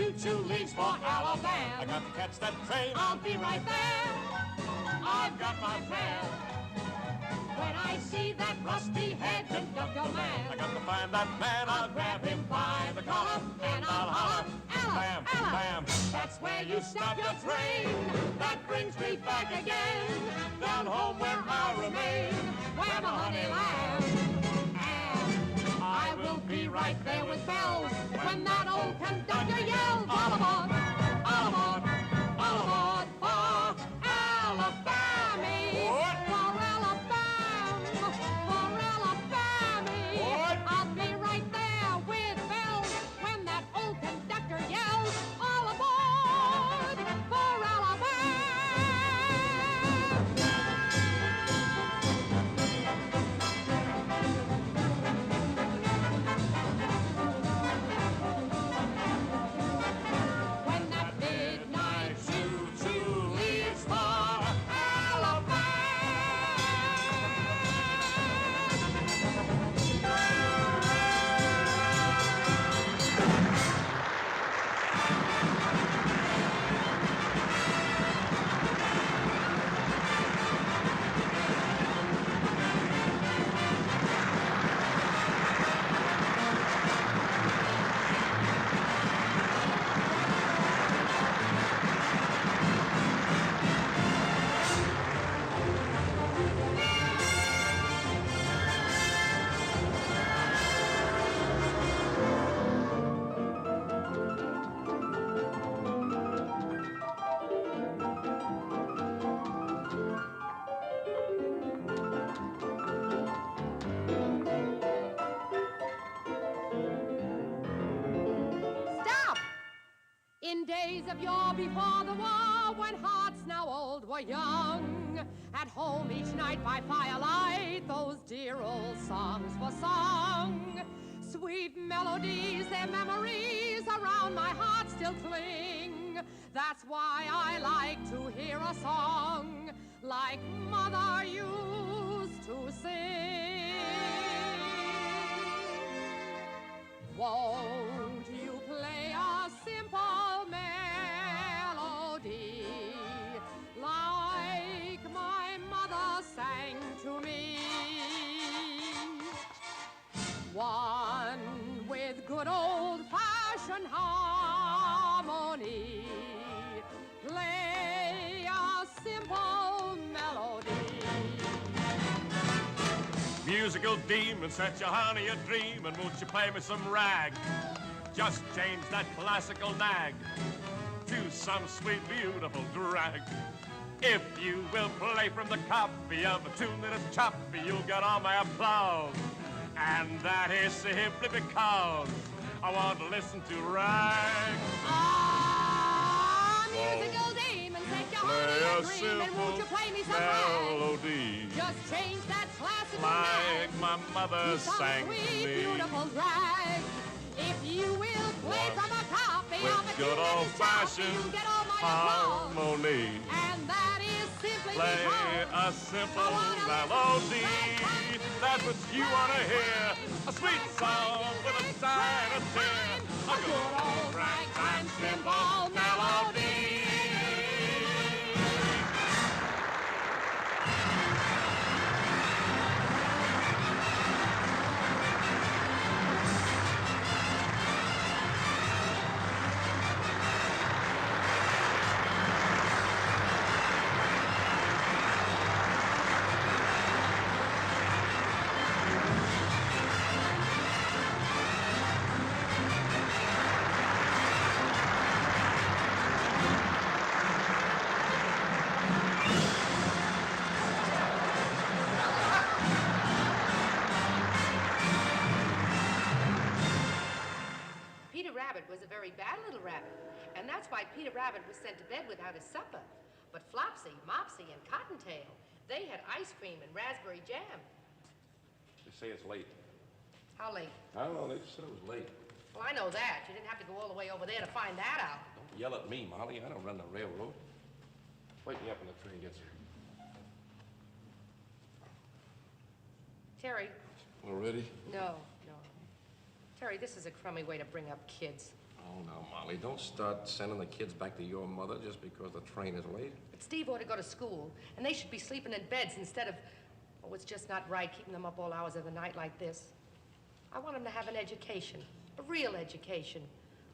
choo-choo leaves for Alabama. I got to catch that train. I'll be right there. I've got my plan. When I see that rusty-head conductor man, I got to find that man. I'll grab him by the collar and I'll holler, bam, bam. That's where you stop your train. That brings me back again, down home where I'll remain, where my honey lands. And I will be right there with bells when that old conductor yells, all aboard, all aboard, all aboard for Alabama. For Alabama, for Alabama. I'll be right there with bells when that old conductor yells, all aboard for Alabama. When that midnight choo-choo leaves for Alabama. Stop! In days of yore before the war, when hearts now old were young, at home each night by firelight, those dear old songs were sung. Sweet melodies, their memories around my heart still cling. That's why I like to hear a song like Mother used to sing. Won't you play a simple melody like my mother sang to me? One with good old-fashioned harmony. Play a simple melody. Musical demon, set your honey a dream, and won't you play me some rag? Just change that classical nag to some sweet, beautiful drag. If you will play from the copy of a tune that is choppy, you'll get all my applause. And that is simply because I want to listen to rag. Ah, musical demon, set your honey a dream, and won't you play me some melody? rag? Just change that classical Like nag my mother to some sang to sweet, me. beautiful drag. If you will play from a copy With of a good tune that is choppy, old-fashioned you'll get all my applause. harmony. And that is simply Play because a simple I wanna melody. listen to That's what you want to hear. A sweet song with a sign of tear. A good old ragtime simple melody. Peter Rabbit was a very bad little rabbit, and that's why Peter Rabbit was sent to bed without his supper. But Flopsy, Mopsy, and Cottontail, they had ice cream and raspberry jam. They say it's late. How late? I don't know, they said it was late. Well, I know that. You didn't have to go all the way over there to find that out. Don't yell at me, Molly. I don't run the railroad. Wake me up when the train gets here. Terry. Already? No. Terry, this is a crummy way to bring up kids. Oh, now, Molly, don't start sending the kids back to your mother just because the train is late. But Steve ought to go to school, and they should be sleeping in beds instead of... Oh, it's just not right keeping them up all hours of the night like this. I want them to have an education, a real education.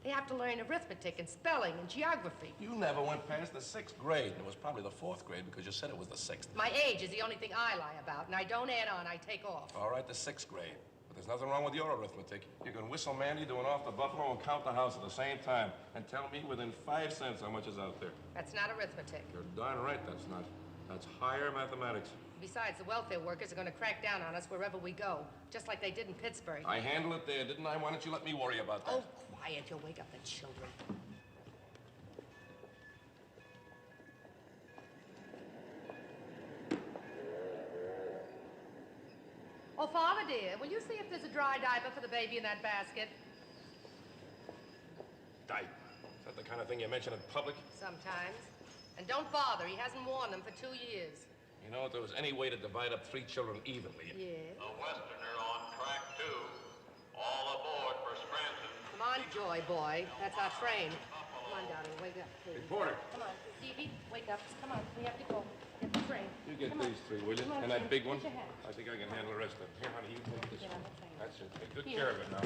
They have to learn arithmetic and spelling and geography. You never went past the 6th grade, and it was probably the 4th grade because you said it was the 6th. My age is the only thing I lie about, and I don't add on, I take off. All right, the 6th grade. But there's nothing wrong with your arithmetic. You can whistle Mandy doing off the buffalo and count the house at the same time and tell me within 5 cents how much is out there. That's not arithmetic. You're darn right that's not. That's higher mathematics. Besides, the welfare workers are going to crack down on us wherever we go, just like they did in Pittsburgh. I handled it there, didn't I? Why don't you let me worry about that? Oh, quiet. You'll wake up the children. Oh, Father, dear, will you see if there's a dry diaper for the baby in that basket? Diaper. Is that the kind of thing you mention in public? Sometimes. And don't bother. He hasn't worn them for 2 years. You know, if there was any way to divide up 3 children evenly... Yeah. The Westerner on track 2. All aboard for Scranton. Come on, Joy boy. That's our train. Come on, darling. Wake up, please. Reporter. Come on. Stevie, wake up. Come on. We have to go. Get the train. You get Come on. these 3, will you? Come on, And that Jim. big one? Get your hat. I think I can handle the rest of it. Here, honey, you take this Get one. on the train. That's it. Take good Here. care of it now.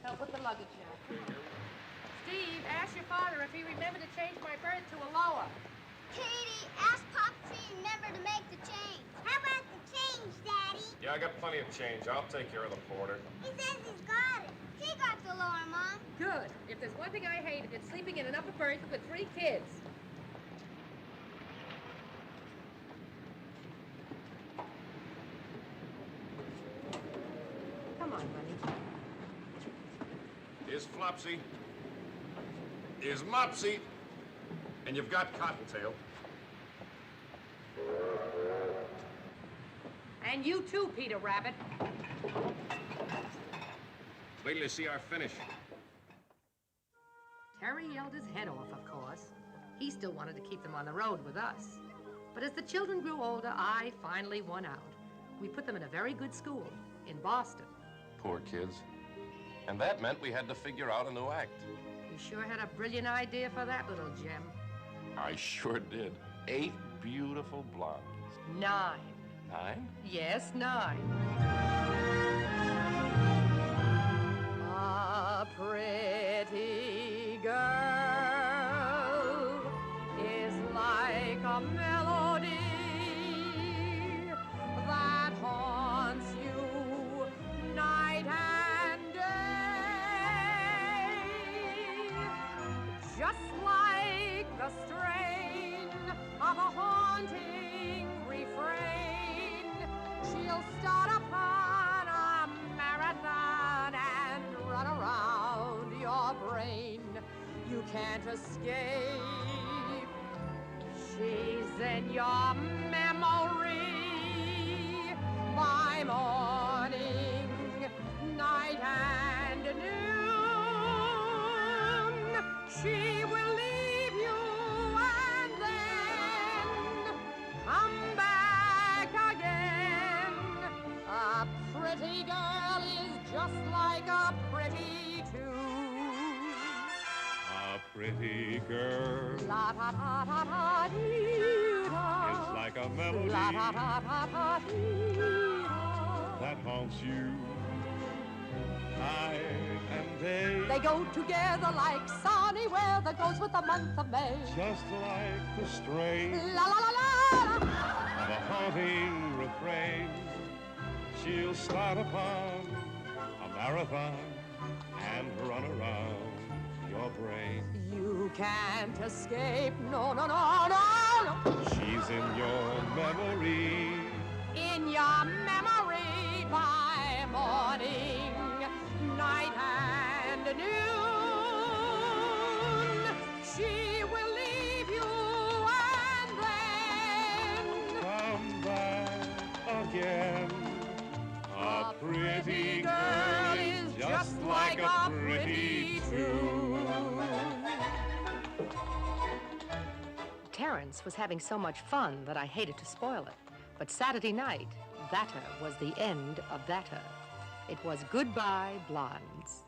Help with the luggage now. Steve, ask your father if he remembered to change my berth to a lower. Katie, ask Pop to remember to make the change. How about the change, Daddy? Yeah, I got plenty of change. I'll take care of the porter. He says he's got it. He got the lower, Mom. Good. If there's one thing I hated, it's sleeping in an upper berth with 3 kids. Come on, honey. Here's Flopsy. Here's Mopsy. And you've got Cottontail. And you too, Peter Rabbit. Wait till you see our finish. Terry yelled his head off, of course. He still wanted to keep them on the road with us. But as the children grew older, I finally won out. We put them in a very good school in Boston. Poor kids. And that meant we had to figure out a new act. You sure had a brilliant idea for that little gem. I sure did. 8 beautiful blondes. 9. 9? Yes, 9. A pretty girl is like a melody that haunts you night and day, just like the strain of a haunting refrain. She'll start upon a marathon and run around your brain. You can't escape. She's in your memory by morning, night, and noon. She will leave you and then come back again. A pretty girl is just like a pretty tune. A pretty girl La ta ta ta ta dee da. is like a melody La ta ta ta ta dee da. that haunts you night and day. They go together like sunny weather goes with the month of May. Just like the strain La la la la. of a haunting refrain. She'll start upon a marathon and run around your brain. You can't escape. No, no, no, no, no. She's in your memory In your memory by morning, night, and noon. She will leave you and then come back again. A pretty girl is just like a pretty tune. Terence was having so much fun that I hated to spoil it. But Saturday night, thatter was the end of thatter. It was goodbye, blondes.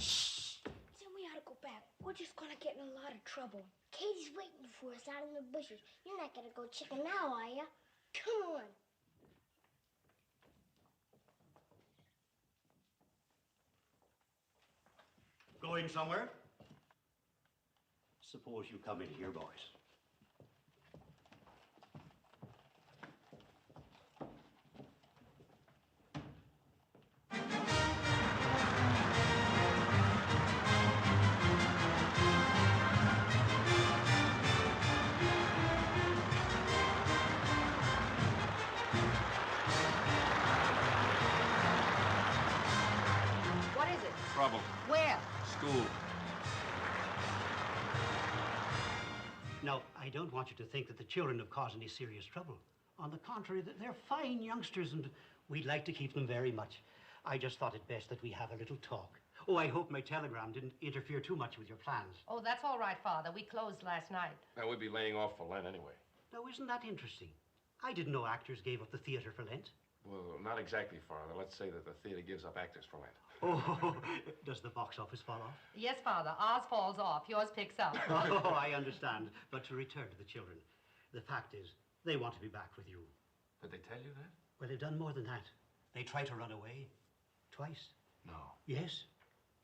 Shh! Then we ought to go back. We're just gonna get in a lot of trouble. Katie's waiting for us out in the bushes. You're not gonna go chicken now, are you? Come on. Going somewhere? Suppose you come in here, boys. What is it? Trouble. Where? School. Now, I don't want you to think that the children have caused any serious trouble. On the contrary, they're fine youngsters, and we'd like to keep them very much. I just thought it best that we have a little talk. Oh, I hope my telegram didn't interfere too much with your plans. Oh, that's all right, Father. We closed last night. Now, we'd be laying off for Lent anyway. Now, isn't that interesting? I didn't know actors gave up the theater for Lent. Well, not exactly, Father. Let's say that the theater gives up actors for Lent. Oh, does the box office fall off? Yes, Father. Ours falls off. Yours picks up. Oh, I understand. But to return to the children, the fact is, they want to be back with you. Did they tell you that? Well, they've done more than that. They tried to run away. Twice. No. Yes.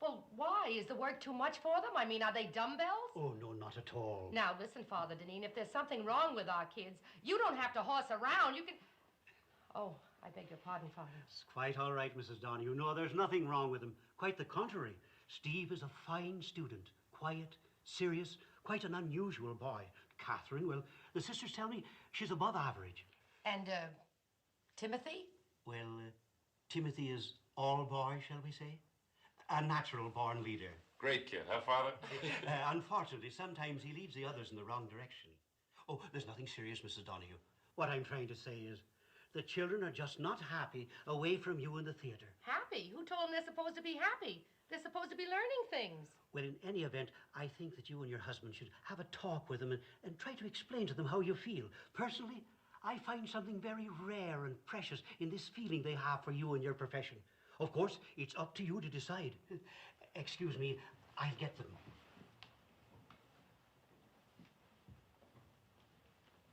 Well, why? Is the work too much for them? I mean, are they dumbbells? Oh, no, not at all. Now, listen, Father Deneen, if there's something wrong with our kids, you don't have to horse around. You can... Oh, I beg your pardon, Father. It's quite all right, Mrs. Donahue. No, there's nothing wrong with him. Quite the contrary. Steve is a fine student. Quiet, serious, quite an unusual boy. Catherine, well, the sisters tell me she's above average. And, Timothy? Well, Timothy is all boy, shall we say? A natural-born leader. Great kid, huh, Father? Unfortunately, sometimes he leads the others in the wrong direction. Oh, there's nothing serious, Mrs. Donahue. What I'm trying to say is the children are just not happy away from you in the theater. Happy? Who told them they're supposed to be happy? They're supposed to be learning things. Well, in any event, I think that you and your husband should have a talk with them and try to explain to them how you feel. Personally, I find something very rare and precious in this feeling they have for you and your profession. Of course, it's up to you to decide. Excuse me, I'll get them.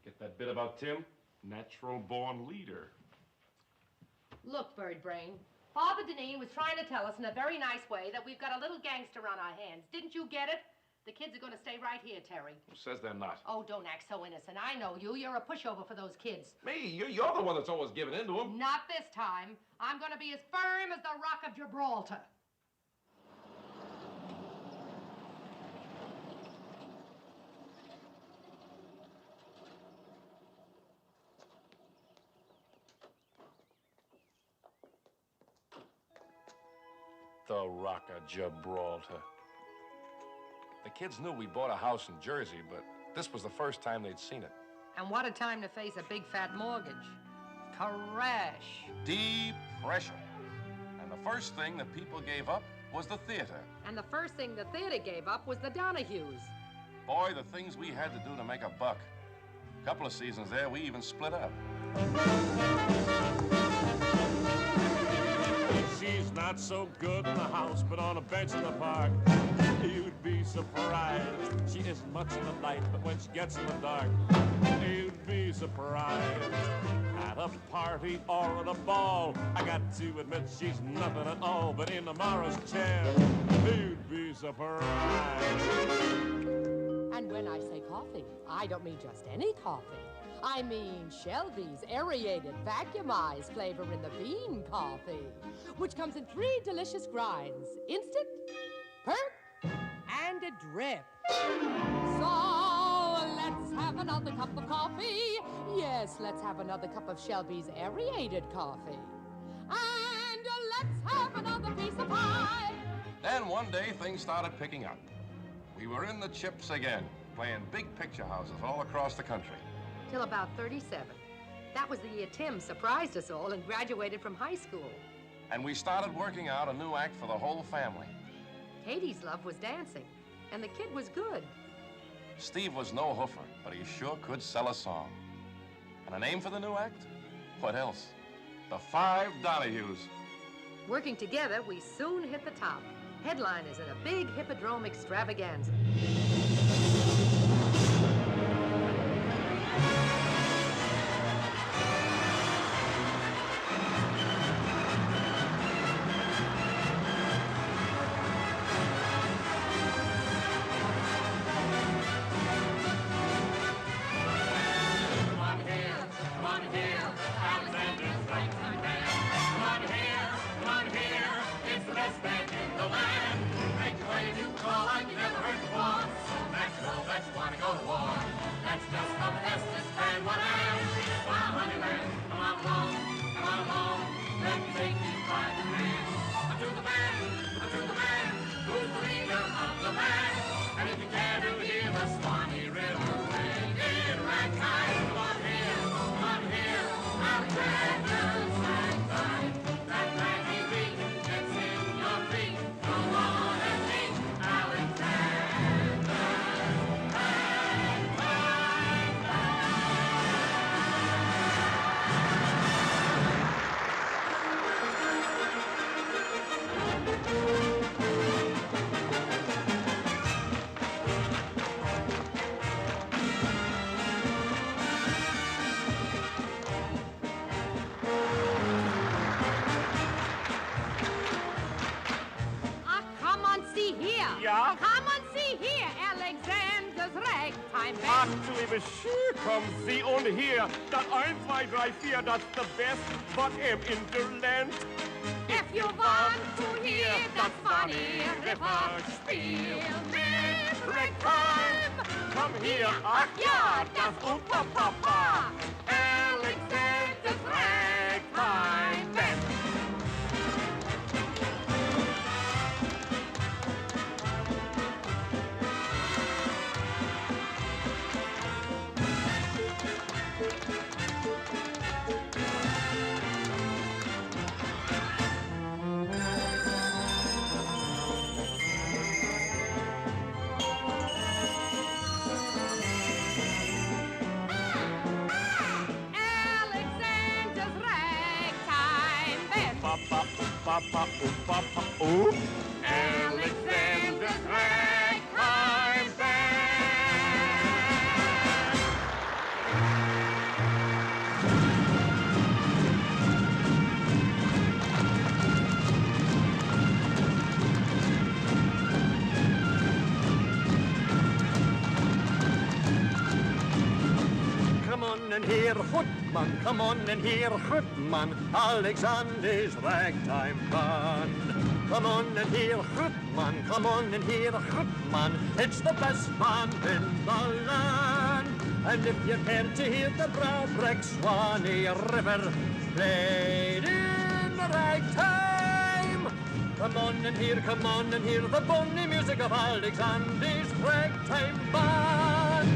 Get that bit about Tim? Natural-born leader. Look, Bird Brain, Father Deneen was trying to tell us in a very nice way that we've got a little gangster on our hands. Didn't you get it? The kids are going to stay right here, Terry. Who says they're not? Oh, don't act so innocent. I know you. You're a pushover for those kids. Me? You're the one that's always giving in to them. Not this time. I'm going to be as firm as the Rock of Gibraltar. The Rock of Gibraltar. The kids knew we bought a house in Jersey, but this was the first time they'd seen it. And what a time to face a big fat mortgage. Crash. Depression. And the first thing the people gave up was the theater. And the first thing the theater gave up was the Donahues. Boy, the things we had to do to make a buck. A couple of seasons there, we even split up. She's not so good in the house, but on a bench in the park, you'd be surprised. She isn't much in the light, but when she gets in the dark, you'd be surprised. At a party or at a ball, I got to admit she's nothing at all, but in tomorrow's chair, you'd be surprised. And when I say coffee, I don't mean just any coffee. I mean Shelby's aerated, vacuumized flavor in the bean coffee, which comes in 3 delicious grinds: instant, perk, and a drip. So let's have another cup of coffee. Yes, let's have another cup of Shelby's aerated coffee. And let's have another piece of pie. Then one day, things started picking up. We were in the chips again, playing big picture houses all across the country. Till about 37. That was the year Tim surprised us all and graduated from high school. And we started working out a new act for the whole family. Katie's love was dancing, and the kid was good. Steve was no hoofer, but he sure could sell a song. And a name for the new act? What else? The 5 Donahues. Working together, we soon hit the top. headliners in a big hippodrome extravaganza. Actually, Monsieur, kommen Sie und hier. Das 1, 2, 3, 4, das ist the best, but im Interland. If you want to hear that funny river spiel mit Ragtime, Komm hier, ach ja, das Opa-Papa, Alexander's Ragtime Band. Papa, oh, Alexander's Ragtime Band. Come on and hear Footman, come on and hear Footman, Alexander's Ragtime Band. Come on and hear Footman, come on and hear Footman, it's the best band in the land. And if you care to hear the Bradrick Swanee River played in ragtime, come on and hear the bonny music of Alexander's Ragtime Band.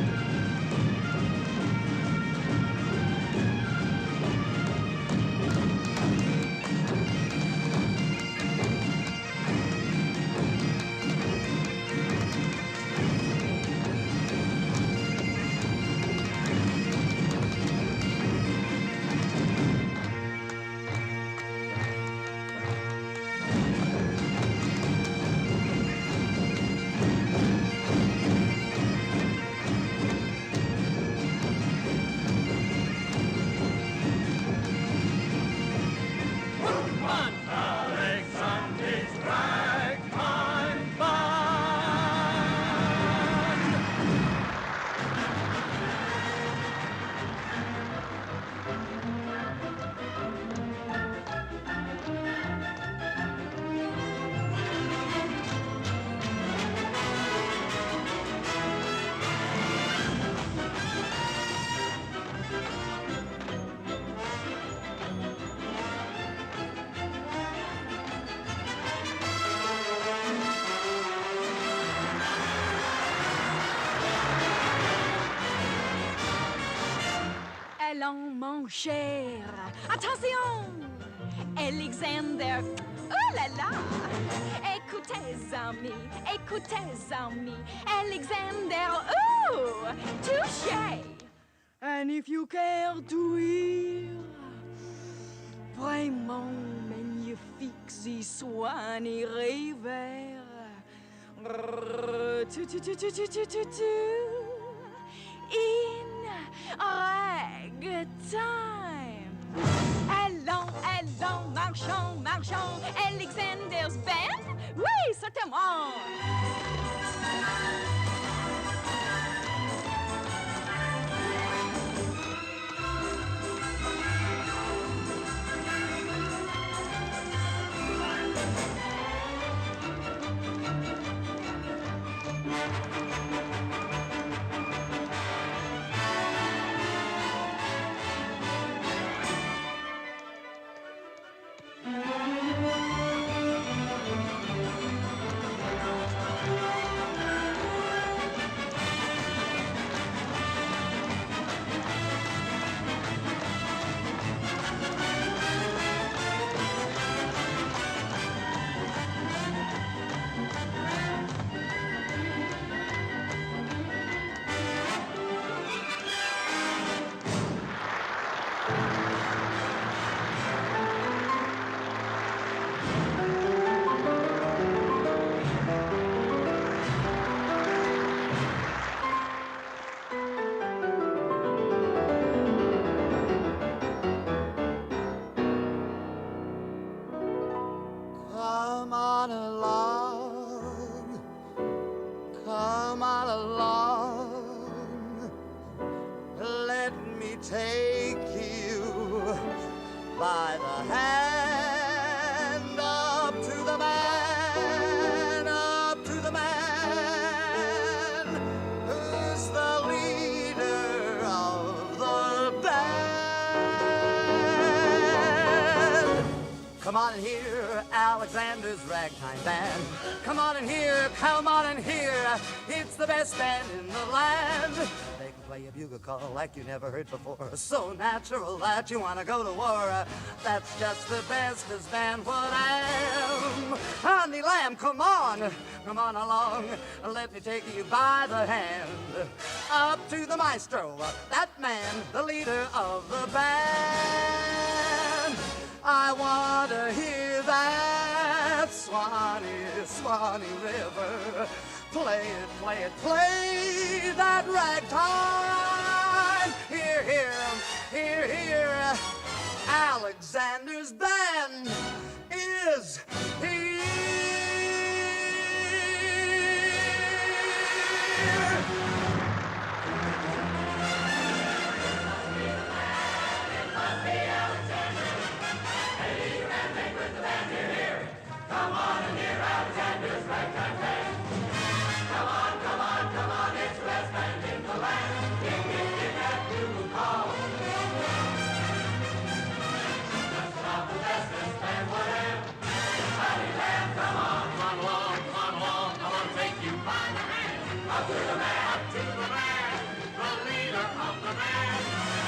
Mon cher, attention, Alexander, oh là là, écoutez amis, Alexander, oh, touché. And if you care to hear, vraiment magnifique, the Swanee River, In ragtime. Allons, allons, marchons, marchons. Alexander's band? Oui, certainement. Come on along, come on along. Let me take you by the hand up to the man, who's the leader of the band. Come on in here, Alexander's ragtime band. Come on in here, come on in here. It's the best band in the land. They can play a bugle call like you never heard before. So natural that you want to go to war. That's just the bestest band what I am. Honey lamb, come on along. Let me take you by the hand. Up to the maestro, that man, the leader of the band. I want to hear that Swanee, Swanee River. Play it, play it, play that ragtime. Hear, hear, hear, hear. Alexander's band is here. Come on and hear Alexander's ragtime band. Come on, come on, come on, it's the best band in the land. Give that bugle call. That's not the bestest band whatever. Honey lamb, come on along, I want to take you by the hand. Up to the man, the leader of the band.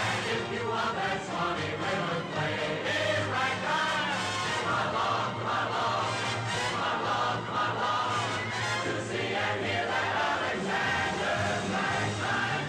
And if you want that Swanee River, play his ragtime. Come along, come along. To see and hear that Alexander's ragtime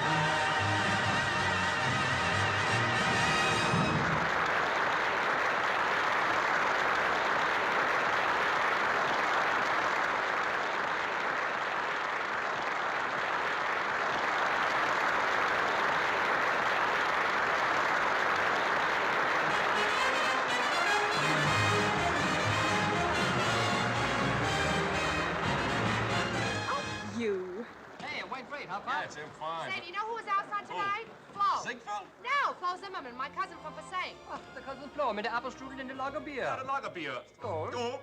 Yeah, it's him fine. Say, do you know who was out on tonight? Flo. Ziegfeld? No, Flo Zimmerman, my cousin from Passaic. Ach, der Cousin Flo mit der Apfelstrudel in der Lagerbier. Not a Lagerbier. Skål. Skål.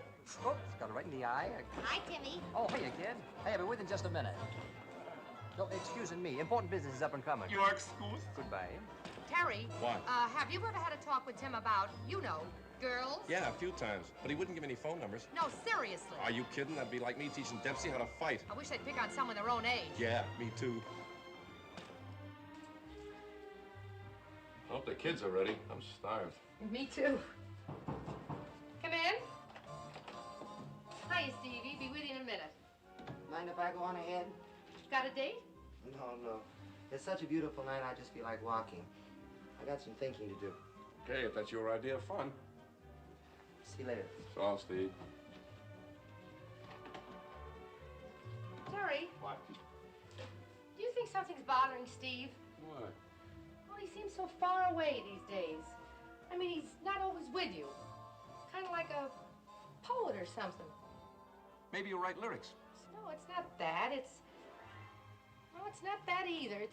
Oops, got it right in the eye. Hi, Timmy. Oh, hey, kid. Hey, I'll be with you in just a minute. Oh, excusing me. Important business is up and coming. Your excuse? Goodbye. Terry. What? Have you ever had a talk with Tim about, girls? Yeah, a few times. But he wouldn't give any phone numbers. No, seriously. Are you kidding? That'd be like me teaching Dempsey how to fight. I wish they'd pick on someone their own age. Yeah, me too. I hope the kids are ready. I'm starved. Me too. Come in. Hiya, Stevie. Be with you in a minute. Mind if I go on ahead? Got a date? No. It's such a beautiful night, I just feel like walking. I got some thinking to do. Okay, if that's your idea of fun. See you later. So, Steve. hurry. What? Do you think something's bothering Steve? What? Well, he seems so far away these days. I mean, he's not always with you. Kind of like a poet or something. Maybe you'll write lyrics. No, it's not that. No, it's not that either. I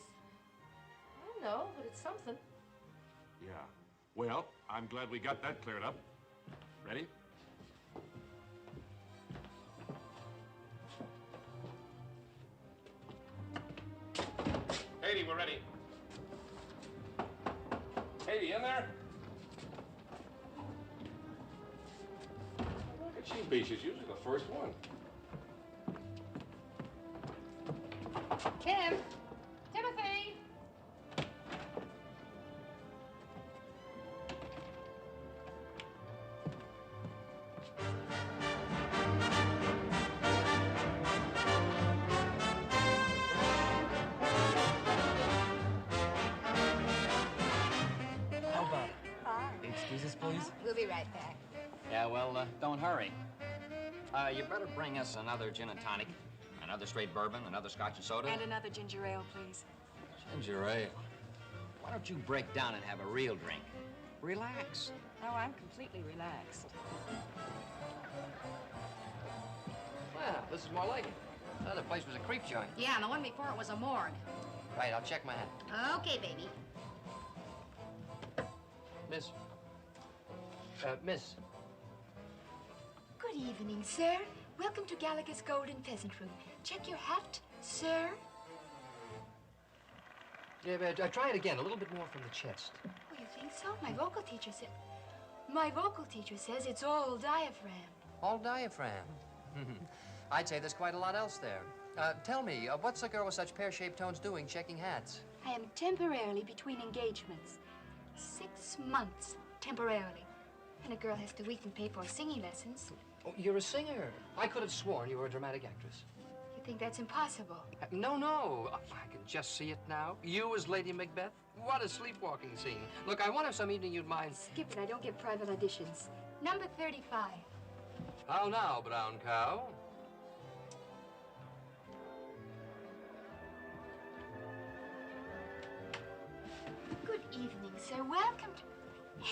don't know, but it's something. Yeah. Well, I'm glad we got that cleared up. Ready? Katie, we're ready. Katie, in there? Look at she be. She's usually the first one. Tim! Timothy! How about it? Hi. Excuse us, please. We'll be right back. Yeah, well, don't hurry. You better bring us another gin and tonic, another straight bourbon, another scotch and soda. And another ginger ale, please. Ginger ale. Why don't you break down and have a real drink? Relax. Oh, I'm completely relaxed. Well, this is more like it. The other place was a creep joint. Yeah, and the one before it was a morgue. Right, I'll check my hat. Okay, baby. Miss. Miss. Good evening, sir. Welcome to Gallagher's Golden Pheasant Room. Check your hat, sir. Yeah, but try it again, a little bit more from the chest. Oh, you think so? My vocal teacher says it's all diaphragm. All diaphragm. I'd say there's quite a lot else there. Tell me, what's a girl with such pear-shaped tones doing checking hats? I am temporarily between engagements. 6 months, temporarily. And a girl has to weekly pay for singing lessons. Oh, you're a singer. I could have sworn you were a dramatic actress. You think that's impossible? No. I can just see it now. You as Lady Macbeth? What a sleepwalking scene. Look, I wonder if some evening you'd mind... Skip it. I don't get private auditions. Number 35. How now, brown cow? Good evening, sir. Welcome to...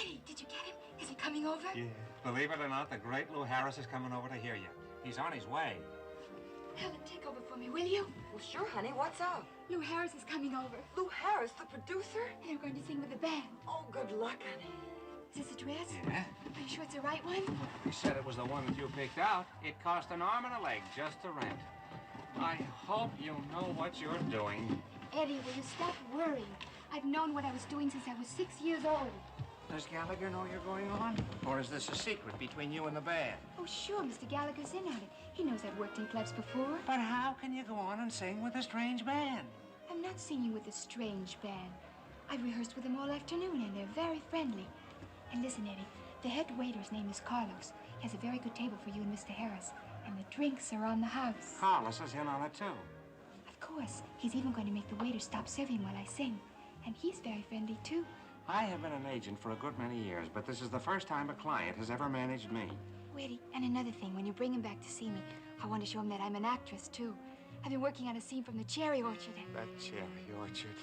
Eddie, did you get him? Is he coming over? Yeah. Believe it or not, the great Lou Harris is coming over to hear you. He's on his way. Helen, take over for me, will you? Well, sure, honey. What's up? Lou Harris is coming over. Lou Harris, the producer? And they're going to sing with the band. Oh, good luck, honey. Is this a dress? Yeah. Are you sure it's the right one? He said it was the one that you picked out. It cost an arm and a leg just to rent. I hope you know what you're doing. Eddie, will you stop worrying? I've known what I was doing since I was 6 years old. Does Gallagher know you're going on? Or is this a secret between you and the band? Oh, sure, Mr. Gallagher's in at it. He knows I've worked in clubs before. But how can you go on and sing with a strange band? I'm not singing with a strange band. I've rehearsed with them all afternoon, and they're very friendly. And listen, Eddie, the head waiter's name is Carlos. He has a very good table for you and Mr. Harris. And the drinks are on the house. Carlos is in on it, too. Of course. He's even going to make the waiter stop serving while I sing. And he's very friendly, too. I have been an agent for a good many years, but this is the first time a client has ever managed me. Oh, Eddie, and another thing, when you bring him back to see me, I want to show him that I'm an actress, too. I've been working on a scene from the cherry orchard. The cherry orchard.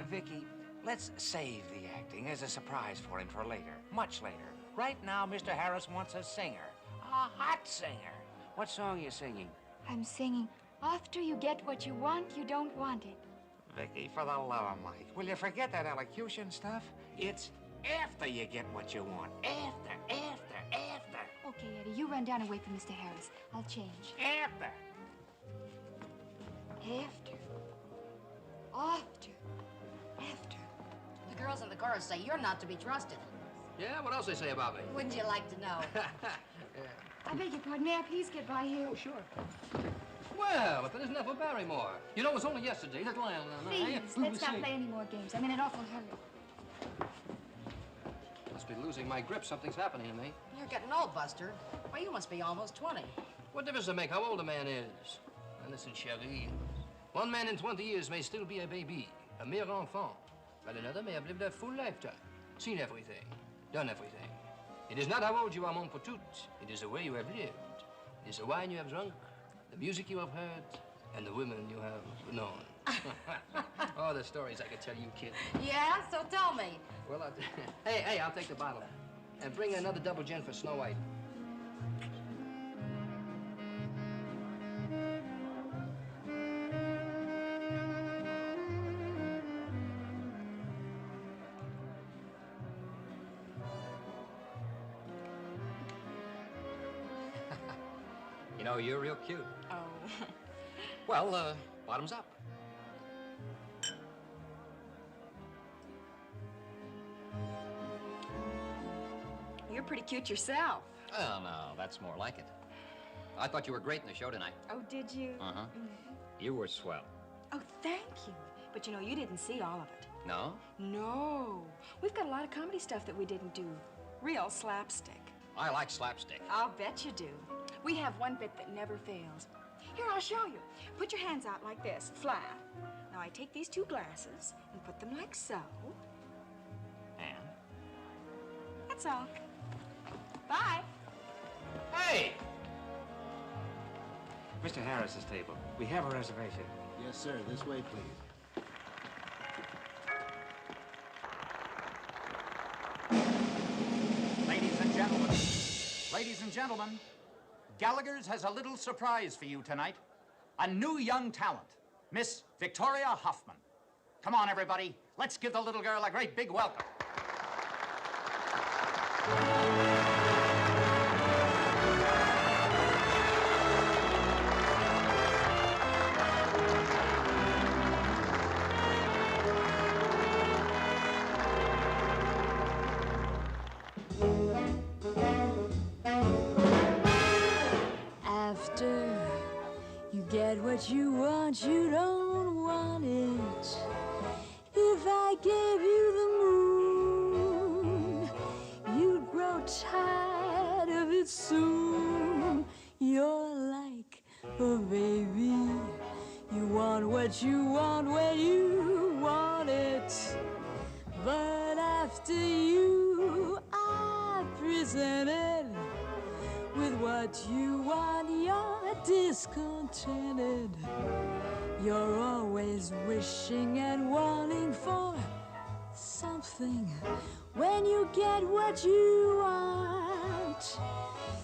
Vicky, let's save the acting as a surprise for him for later, much later. Right now, Mr. Harris wants a singer, a hot singer. What song are you singing? I'm singing, after you get what you want, you don't want it. Vicky, for the love of Mike, will you forget that elocution stuff? It's after you get what you want. After. Okay, Eddie, you run down and wait for Mr. Harris. I'll change. After. The girls in the chorus say you're not to be trusted. Yeah, what else they say about me? Wouldn't you like to know? I beg your pardon. May I please get by here? Oh, sure. Well, if it isn't Ethel Barrymore. You know, it was only yesterday that Lionel and I... Please, let's not play any more games. I'm in an awful hurry. Must be losing my grip. Something's happening to me. You're getting old, Buster. Well, you must be almost 20. What difference does it make how old a man is? Now, listen, chérie. One man in 20 years may still be a baby, a mere enfant, but another may have lived a full lifetime, seen everything, done everything. It is not how old you are, mon petit. It is the way you have lived. It is the wine you have drunk, the music you have heard, And the women you have known. Oh, the stories I could tell you, kid. Yeah, so tell me. Well, hey, I'll take the bottle. And bring another double gin for Snow White. You know, you're real cute. Oh. Well, bottoms up. You're pretty cute yourself. Oh, no, that's more like it. I thought you were great in the show tonight. Oh, did you? Uh-huh. You were swell. Oh, thank you. But you know, you didn't see all of it. No? No. We've got a lot of comedy stuff that we didn't do. Real slapstick. I like slapstick. I'll bet you do. We have one bit that never fails. Here, I'll show you. Put your hands out like this, flat. Now, I take these two glasses and put them like so. And? That's all. Bye. Hey! Mr. Harris's table. We have a reservation. Yes, sir. This way, please. Ladies and gentlemen, Gallagher's has a little surprise for you tonight. A new young talent, Miss Victoria Hoffman. Come on, everybody. Let's give the little girl a great big welcome. After you get what you want, you don't want it. If I gave you the moon, you'd grow tired of it soon. You're like a baby. You want what you want when you want it. But after you are presented with what you want, you're discontented. You're always wishing and wanting for something. When you get what you want,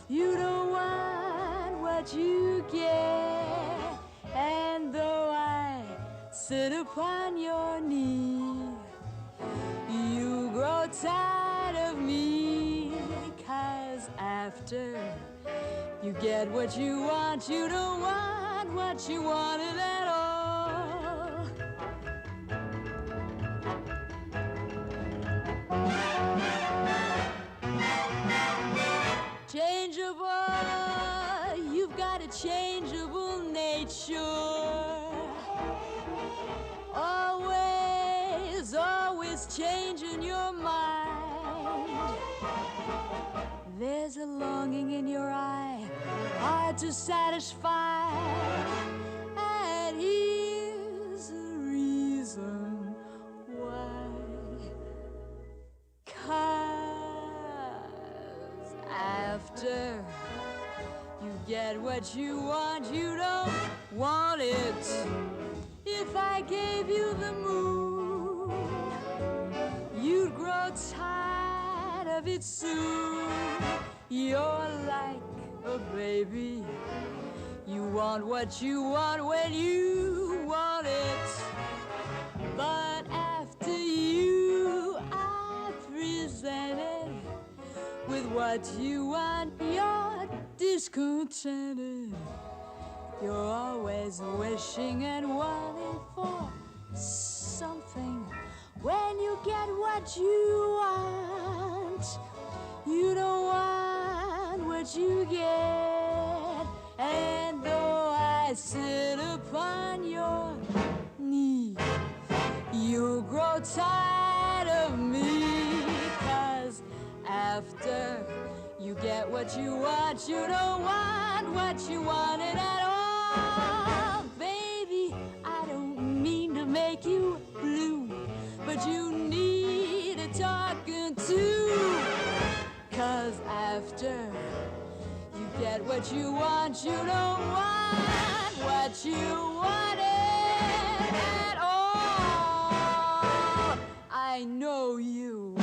you don't want what you get. And though I sit upon your knee, you grow tired of me. 'Cause after you get what you want, you don't want what you wanted at all. Changeable, you've got a changeable nature. Always, always changing your mind. There's a longing in your eye, hard to satisfy. And here's the reason why. 'Cause after you get what you want, you don't want it. If I gave you the moon, you'd grow tired of it soon. You're like a baby. You want what you want when you want it. But after you are presented with what you want, you're discontented. You're always wishing and wanting for something. When you get what you want, you don't want what you get. And though I sit upon your knee, you'll grow tired of me. 'Cause after you get what you want, you don't want what you wanted at all. Baby, I don't mean to make you blue, but you need a talking to. 'Cause after you get what you want, you don't want what you wanted at all. I know you.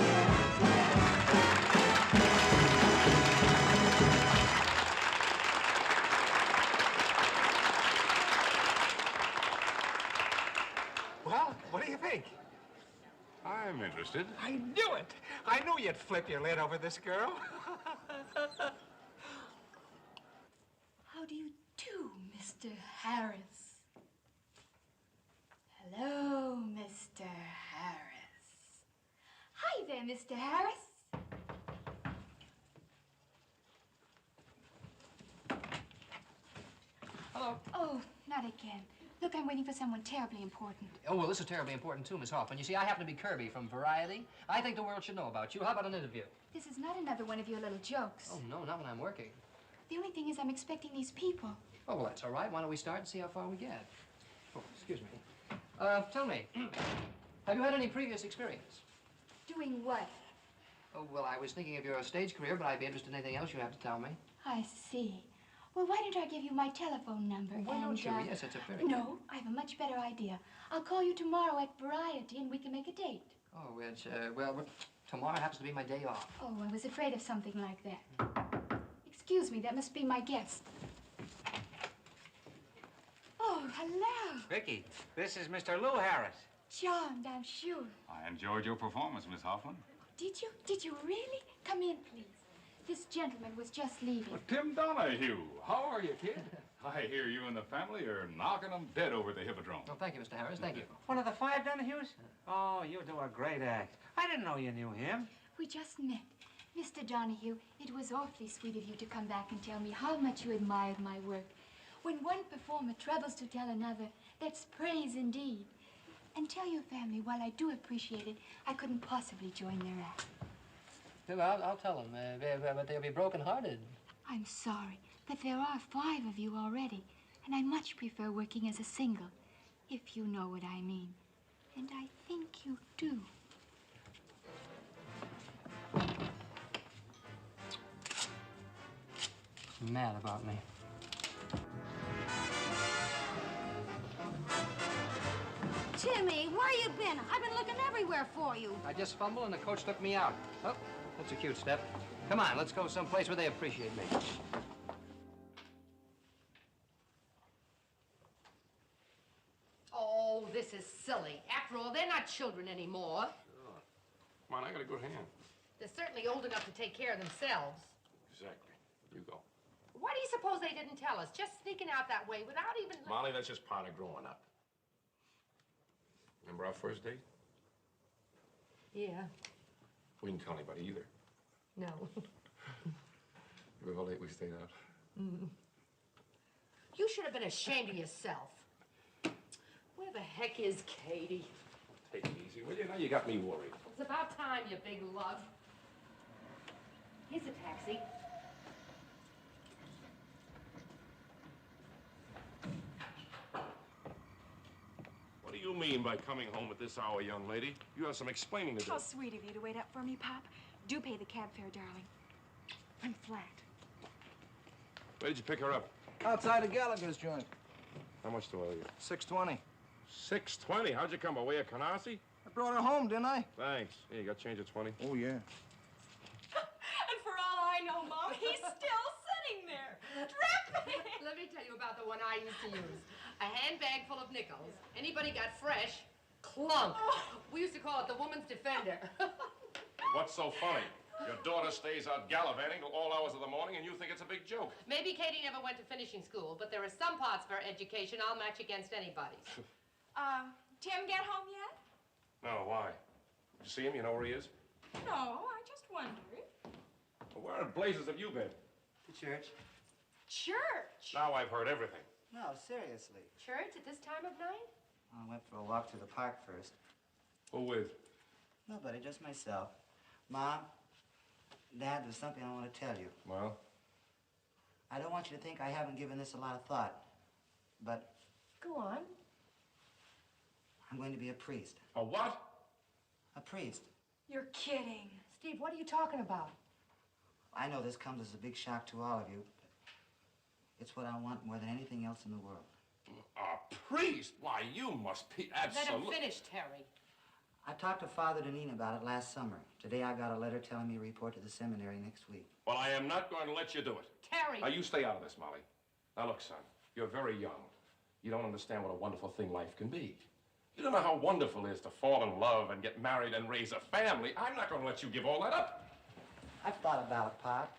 Well, what do you think? I'm interested. I knew it. I knew you'd flip your lid over this girl. How do you do, Mr. Harris? Hello, Mr. Harris. Hi there, Mr. Harris. Hello. Oh, not again. Look, I'm waiting for someone terribly important. Oh, well, this is terribly important, too, Miss Hoffman. You see, I happen to be Kirby from Variety. I think the world should know about you. How about an interview? This is not another one of your little jokes. Oh, no, not when I'm working. The only thing is I'm expecting these people. Oh, well, that's all right. Why don't we start and see how far we get? Oh, excuse me. Tell me, have you had any previous experience? Doing what? Oh, well, I was thinking of your stage career, but I'd be interested in anything else you have to tell me. I see. Well, why don't I give you my telephone number? Why don't you? Yes, it's a very No, I have a much better idea. I'll call you tomorrow at Variety and we can make a date. Oh, it's, well, tomorrow happens to be my day off. Oh, I was afraid of something like that. Excuse me, that must be my guest. Oh, hello. Vicky, this is Mr. Lou Harris. Charmed, I'm sure. I enjoyed your performance, Miss Hoffman. Did you? Did you really? Come in, please. This gentleman was just leaving. Well, Tim Donahue, how are you, kid? I hear you and the family are knocking them dead over the Hippodrome. Oh, thank you, Mr. Harris. Thank you. One of the 5 Donahues? Oh, you do a great act. I didn't know you knew him. We just met. Mr. Donahue, it was awfully sweet of you to come back and tell me how much you admired my work. When one performer troubles to tell another, that's praise indeed. And tell your family, while I do appreciate it, I couldn't possibly join their act. Well, I'll tell them, but they'll be broken-hearted. I'm sorry, but there are 5 of you already, and I much prefer working as a single, if you know what I mean. And I think you do. Mad about me. Timmy, where you been? I've been looking everywhere for you. I just fumbled and the coach took me out. Oh, that's a cute step. Come on, let's go someplace where they appreciate me. Oh, this is silly. After all, they're not children anymore. Sure. Come on, I got a good hand. They're certainly old enough to take care of themselves. Exactly. You go. Why do you suppose they didn't tell us? Just sneaking out that way without even... Molly, that's just part of growing up. Remember our first date? Yeah. We didn't tell anybody either. No. Remember how late we stayed out? Mm. You should have been ashamed of yourself. Where the heck is Katie? Take it easy, will you? Now you got me worried. It's about time, you big lug. Here's a taxi. What do you mean by coming home at this hour, young lady? You have some explaining to do. How sweet of you to wait up for me, Pop. Do pay the cab fare, darling. I'm flat. Where did you pick her up? Outside of Gallagher's joint. How much do I owe you? $6.20. $6.20? How'd you come? By way of Canarsie? I brought her home, didn't I? Thanks. Here, you got change of 20? Oh, yeah. And for all I know, Mom, he's still sitting there. Dripping! Let me tell you about the one I used to use. A handbag full of nickels. Anybody got fresh, clunk. We used to call it the woman's defender. What's so funny? Your daughter stays out gallivanting till all hours of the morning, and you think it's a big joke. Maybe Katie never went to finishing school, but there are some parts of her education I'll match against anybody's. Tim get home yet? No, why? Did you see him? You know where he is? No, I just wondered. Well, where in blazes have you been? To church. Church? Now I've heard everything. No, seriously. Church at this time of night? I went for a walk through the park first. Who with? Nobody, just myself. Mom, Dad, there's something I want to tell you. Well? I don't want you to think I haven't given this a lot of thought, but... Go on. I'm going to be a priest. A what? A priest. You're kidding. Steve, what are you talking about? I know this comes as a big shock to all of you, It's what I want more than anything else in the world. A priest? Why, you must be absolutely... Let him finish, Terry. I talked to Father Deneen about it last summer. Today I got a letter telling me to report to the seminary next week. Well, I am not going to let you do it. Terry! Now, you stay out of this, Molly. Now, look, son, you're very young. You don't understand what a wonderful thing life can be. You don't know how wonderful it is to fall in love and get married and raise a family. I'm not going to let you give all that up. I've thought about it, Pop.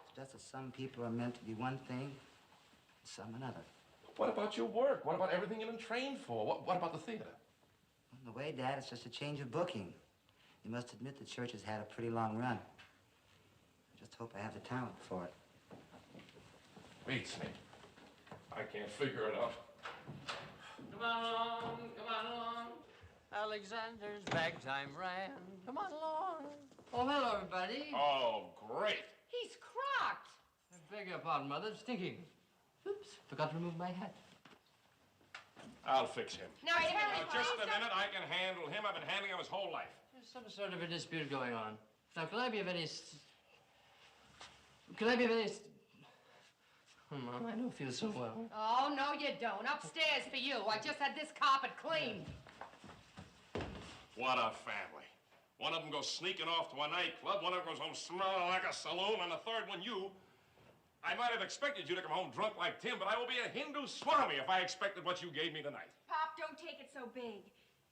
It's just that some people are meant to be one thing, and some another. What about your work? What about everything you've been trained for? What about the theater? In the way, Dad, it's just a change of booking. You must admit the church has had a pretty long run. I just hope I have the talent for it. Beats me. I can't figure it out. Come on along, come on along. Alexander's ragtime ran. Come on along. Oh, hello, everybody. Oh, great. He's crocked. I beg your pardon, Mother. It's stinking. Oops, forgot to remove my hat. I'll fix him. Now, Terry, Just a minute. I can handle him. I've been handling him his whole life. There's some sort of a dispute going on. Now, can I be of any... Can I be of any... Oh, Mom, I don't feel so well. Oh, no, you don't. Upstairs for you. I just had this carpet cleaned. What a family. One of them goes sneaking off to a nightclub, one of them goes home smelling like a saloon, and the third one, you. I might have expected you to come home drunk like Tim, but I will be a Hindu Swami if I expected what you gave me tonight. Pop, don't take it so big.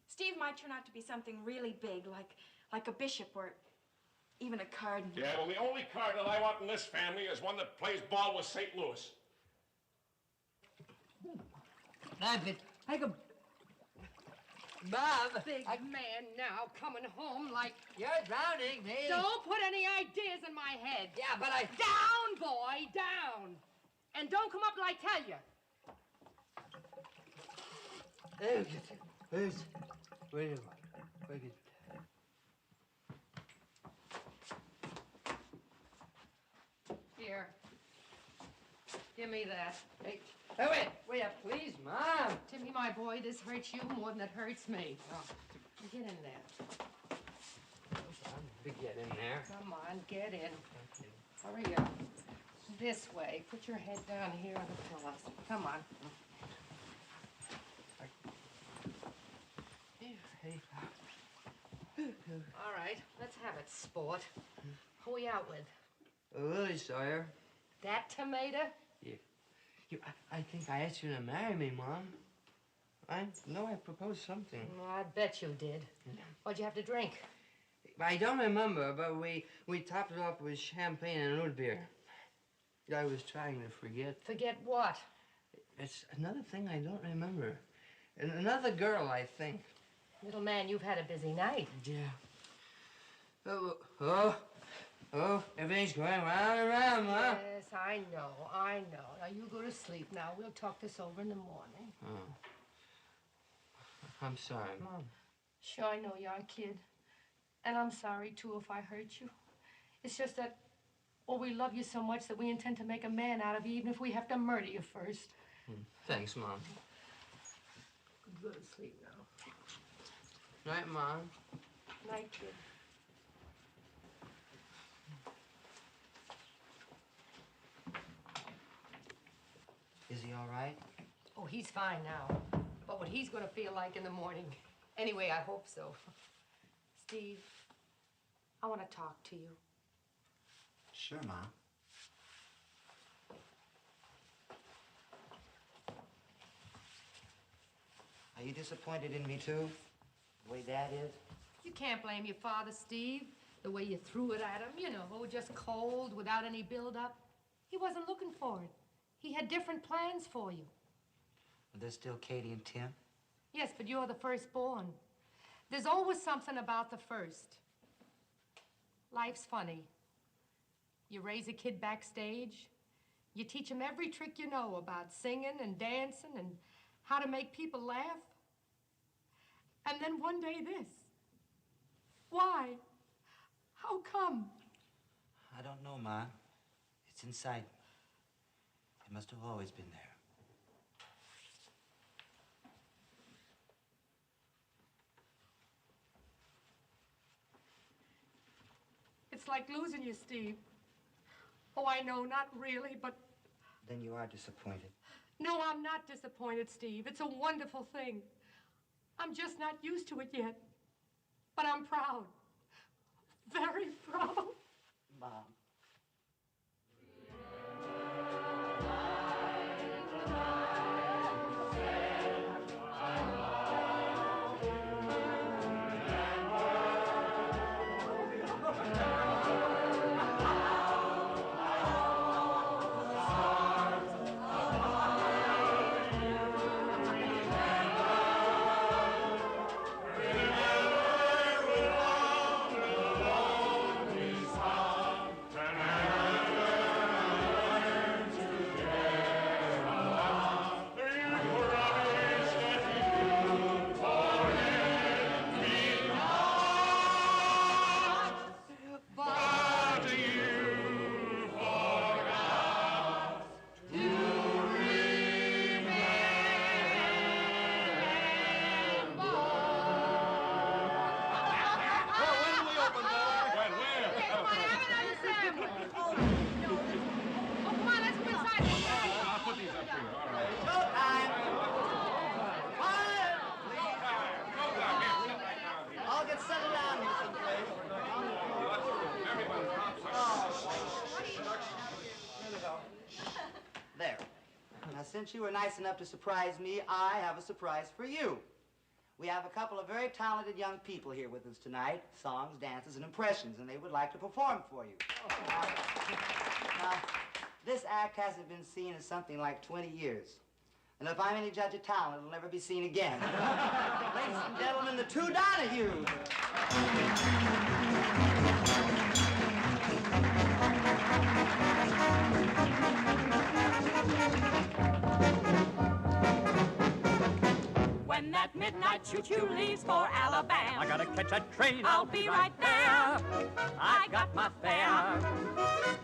Steve might turn out to be something really big, like a bishop or even a cardinal. Yeah, well, the only cardinal I want in this family is one that plays ball with St. Louis. I go... Bob! Big man now coming home like... You're drowning me. Don't put any ideas in my head. Yeah, but I... Down, boy, down. And don't come up till I tell you. Wait a minute. Here. Give me that. Hey, wait up, please, Mom. Timmy, my boy, this hurts you more than it hurts me. Oh, get in there. Get in there. Come on, get in. Hurry up. This way. Put your head down here on the pillows. Come on. All right, let's have it, sport. Who are we out with? Lily Sawyer. That tomato? I think I asked you to marry me, Mom. I know I proposed something. Well, I bet you did. What'd you have to drink? I don't remember, but we topped it off with champagne and root beer. I was trying to forget. Forget what? It's another thing I don't remember. Another girl, I think. Little man, you've had a busy night. Yeah. Oh, everything's going round and round, Mom. Yes, I know. Now, you go to sleep now. We'll talk this over in the morning. Oh. I'm sorry, Mom. Sure, I know you're a kid. And I'm sorry, too, if I hurt you. It's just that, we love you so much that we intend to make a man out of you, even if we have to murder you first. Thanks, Mom. Go to sleep now. Night, Mom. Night, kid. Is he all right? Oh, he's fine now. But what he's gonna feel like in the morning. Anyway, I hope so. Steve, I want to talk to you. Sure, Mom. Are you disappointed in me, too? The way Dad is? You can't blame your father, Steve. The way you threw it at him, just cold, without any build-up. He wasn't looking for it. He had different plans for you. Are there still Katie and Tim? Yes, but you're the firstborn. There's always something about the first. Life's funny. You raise a kid backstage. You teach him every trick you know about singing and dancing and how to make people laugh. And then one day this. Why? How come? I don't know, Ma. It's inside me. It must have always been there. It's like losing you, Steve. Oh, I know, not really, but Then you are disappointed. No, I'm not disappointed, Steve. It's a wonderful thing. I'm just not used to it yet. But I'm proud. Very proud. Mom. Since you were nice enough to surprise me, I have a surprise for you. We have a couple of very talented young people here with us tonight, songs, dances, and impressions, and they would like to perform for you. Now, this act hasn't been seen in something like 20 years. And if I'm any judge of talent, it'll never be seen again. Ladies and gentlemen, the two Donahues. When that midnight choo-choo leaves for Alabama, I gotta catch a train. I'll be right there. I got my fare.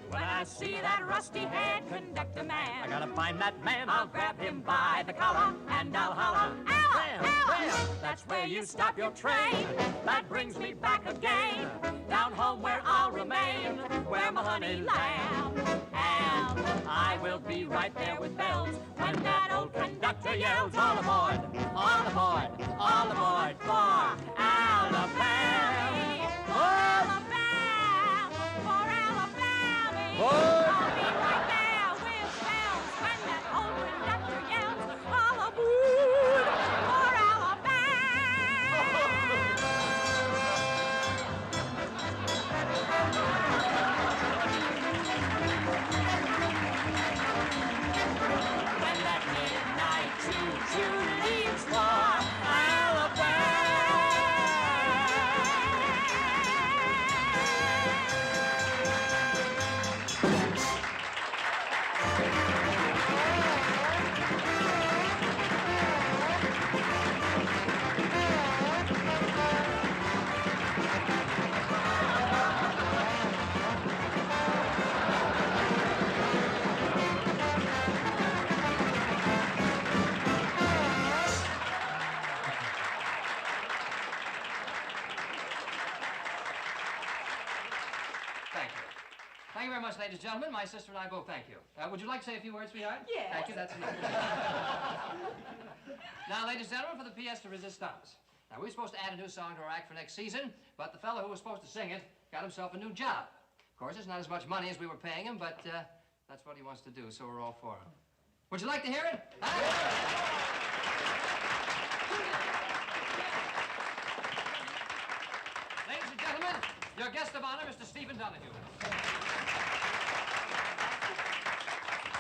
When I see that rusty-haired conductor man, I gotta find that man. I'll grab him by the collar and I'll holler, Ella, Ella! That's where you stop your train. That brings me back again, down home where I'll remain, where my honey lamb. And I will be right there with bells when that old conductor yells, all aboard, all aboard, all aboard for Alabama. Alabama, for Alabama. I'll be right there with bells when that old conductor yells, all aboard for when that midnight choo-choo leaves for Thank you very much, ladies and gentlemen. My sister and I both thank you. Would you like to say a few words, sweetheart? Yes. Thank you, that's enough. Now, ladies and gentlemen, for the pièce de résistance. Now, we were supposed to add a new song to our act for next season, but the fellow who was supposed to sing it got himself a new job. Of course, it's not as much money as we were paying him, but that's what he wants to do, so we're all for him. Would you like to hear it? Ladies and gentlemen, your guest of honor, Mr. Stephen Donahue.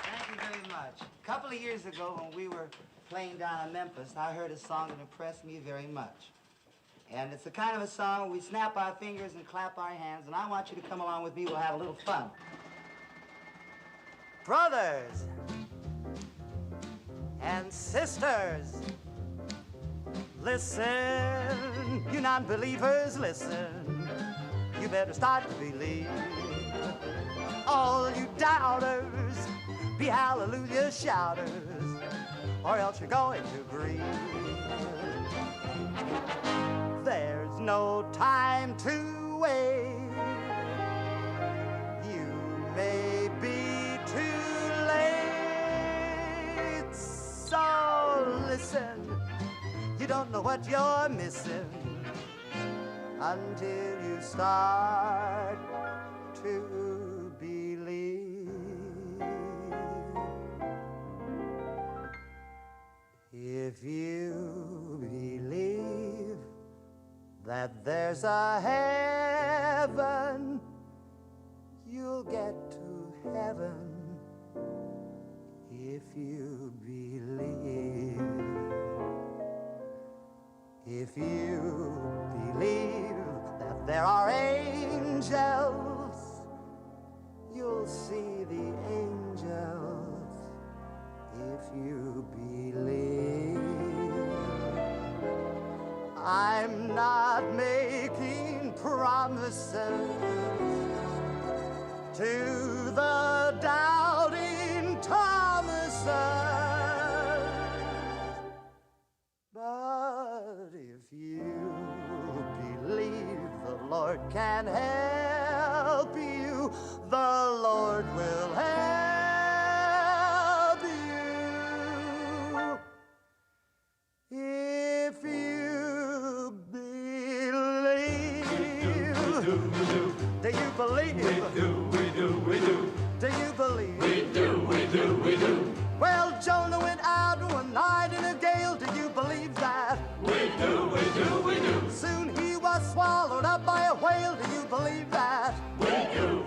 Thank you very much. A couple of years ago, when we were playing down in Memphis, I heard a song that impressed me very much. And it's the kind of a song where we snap our fingers and clap our hands, and I want you to come along with me. We'll have a little fun. Brothers and sisters, listen, you non-believers, listen. You better start to believe. All you doubters, be hallelujah shouters, or else you're going to grieve. There's no time to wait. You may be too late. what you're missing until you start to believe. If you believe that there's a heaven, you'll get to heaven. If you believe, if you believe that there are angels, you'll see the angels. If you believe, I'm not making promises to the doubting Thomases, but if you believe the Lord can help you, the Lord will help you. If you believe, do you believe? We do. Do you believe? We do. Well, Jonah went out one night in a gale. Do you believe that? We do. Soon he was swallowed up by a whale. Do you believe that? We do.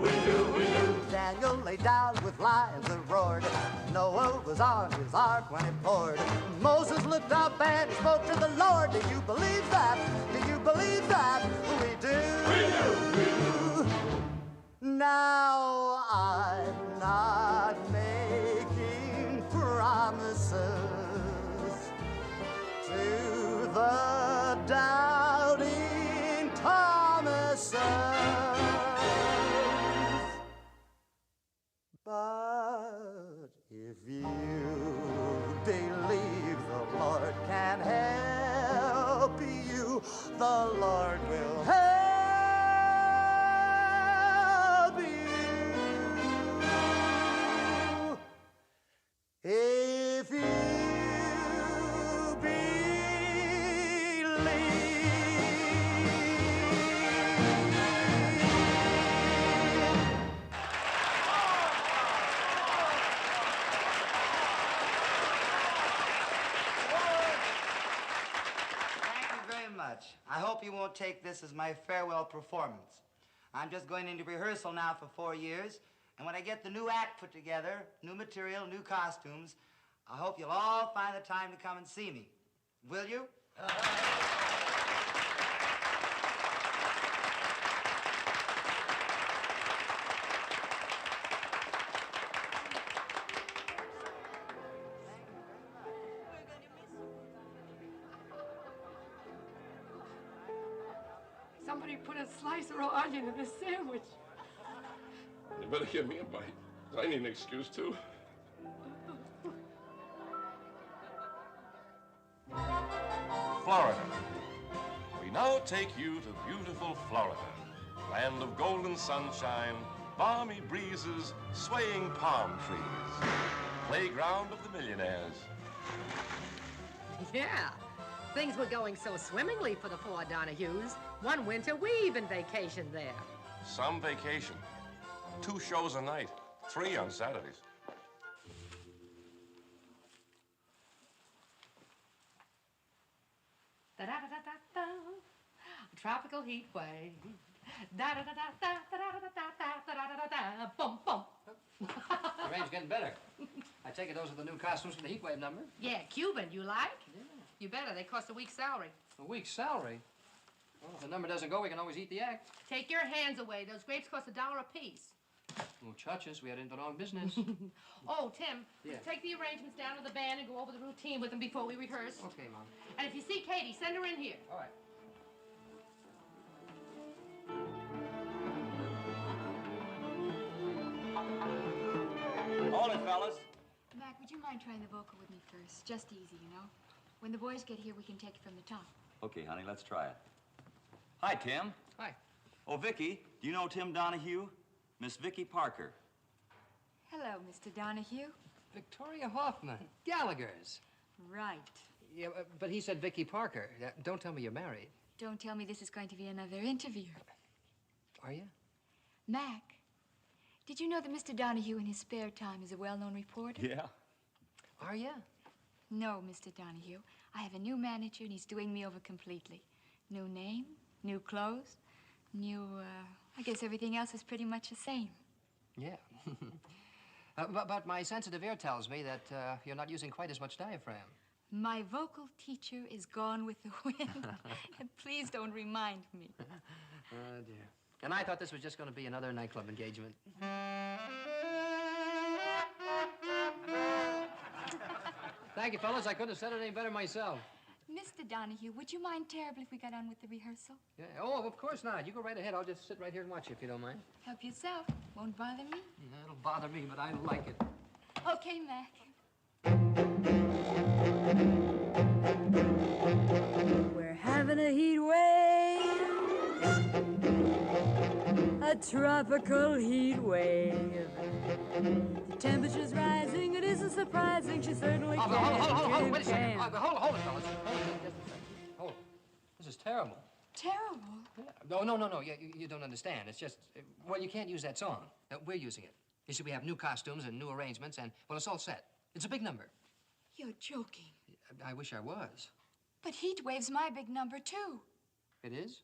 Daniel lay down with lions and roared. Noah was on his ark when it poured. Moses looked up and spoke to the Lord. Do you believe that? Do you believe that? We do. Now I'm not making promises to the doubting Thomases, but if you believe the Lord can help you, the Lord will help you. If you I hope you won't take this as my farewell performance. I'm just going into rehearsal now for 4 years, and when I get the new act put together, new material, new costumes, I hope you'll all find the time to come and see me. Will you? Somebody put a slice of raw onion in this sandwich. You better give me a bite. I need an excuse, too. Florida. We now take you to beautiful Florida, land of golden sunshine, balmy breezes, swaying palm trees, playground of the millionaires. Yeah. Things were going so swimmingly for the four Donahues. One winter, we even vacationed there. Some vacation. 2 shows a night, 3 on Saturdays. Da-da-da-da-da-da. Tropical heat wave. Da-da-da-da-da-da-da-da-da-da-da-da-da. Bum, bum. The rain's getting better. I take it those are the new costumes for the heat wave number? Yeah, Cuban, you like? Yeah. You better. They cost a week's salary. A week's salary? Well, if the number doesn't go, we can always eat the act. Take your hands away. Those grapes cost $1 a piece. Muchachos, we had into wrong business. Oh, Tim, Yeah. take the arrangements down to the band and go over the routine with them before we rehearse. Okay, Mom. And if you see Katie, send her in here. All right. Hold it, fellas. Mac, would you mind trying the vocal with me first? Just easy, you know? When the boys get here, we can take it from the top. Okay, honey, let's try it. Hi, Tim. Hi. Oh, Vicky, do you know Tim Donahue? Miss Vicky Parker. Hello, Mr. Donahue. Victoria Hoffman, Gallagher's. Right. Yeah, but he said Vicky Parker. Don't tell me you're married. Don't tell me this is going to be another interview. Are you? Mac, did you know that Mr. Donahue in his spare time is a well-known reporter? Yeah. Are you? No, Mr. Donahue. I have a new manager, and he's doing me over completely. New name, new clothes, new, I guess everything else is pretty much the same. Yeah. But my sensitive ear tells me that you're not using quite as much diaphragm. My vocal teacher is gone with the wind. And please don't remind me. Oh, dear. And I thought this was just going to be another nightclub engagement. Thank you, fellas. I couldn't have said it any better myself. Mr. Donahue, would you mind terribly if we got on with the rehearsal? Yeah. Oh, of course not. You go right ahead. I'll just sit right here and watch you if you don't mind. Help yourself. Won't bother me. Yeah, it'll bother me, but I like it. Okay, Mac. We're having a heat wave, a tropical heat wave. The temperature's rising, it isn't surprising, she certainly can. Hold, wait a second. Hold it, fellas. Hold it, just a second. Hold it. This is terrible. Terrible? Yeah. No. You don't understand. It's just, well, you can't use that song. We're using it. You see, we have new costumes and new arrangements, and, well, it's all set. It's a big number. You're joking. I wish I was. But heat wave's my big number, too. It is?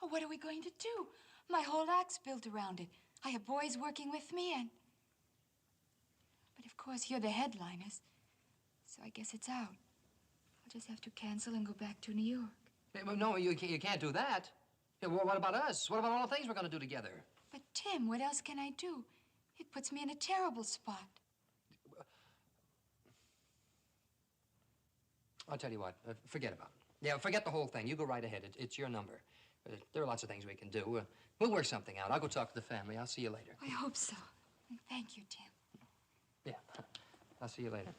Oh, what are we going to do? My whole act's built around it. I have boys working with me, and... But, of course, you're the headliners. So I guess it's out. I'll just have to cancel and go back to New York. No, you can't do that. Yeah, well, what about us? What about all the things we're going to do together? But, Tim, what else can I do? It puts me in a terrible spot. I'll tell you what, forget about it. Yeah, forget the whole thing. You go right ahead. It's your number. There are lots of things we can do. We'll work something out. I'll go talk to the family. I'll see you later. I hope so. Thank you, Tim. Yeah, I'll see you later.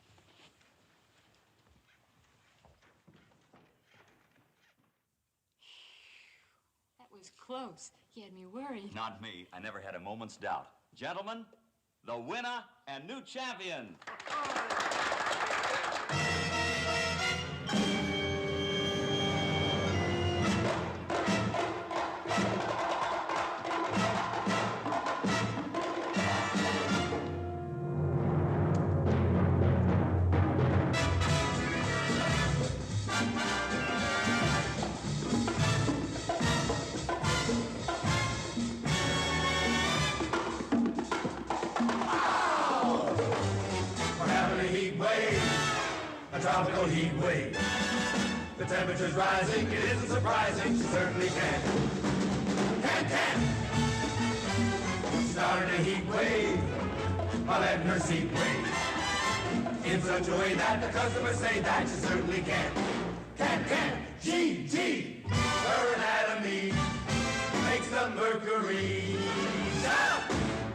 That was close. He had me worried. Not me. I never had a moment's doubt. Gentlemen, the winner and new champion. Tropical heat wave. The temperature's rising, it isn't surprising, she certainly can. She started a heat wave by letting her seat wave in such a way that the customers say that she certainly can. GT, her anatomy makes the mercury shout.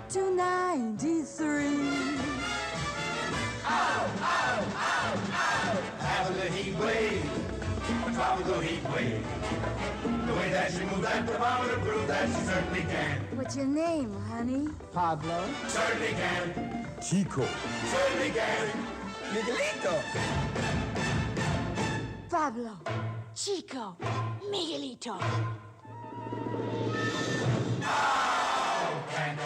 293. Having a heat wave, a tropical heat wave. The way that she moves that thermometer proves that she certainly can. What's your name, honey? Pablo. Certainly can. Chico. Certainly can. Miguelito. Pablo. Chico. Miguelito. Oh, can.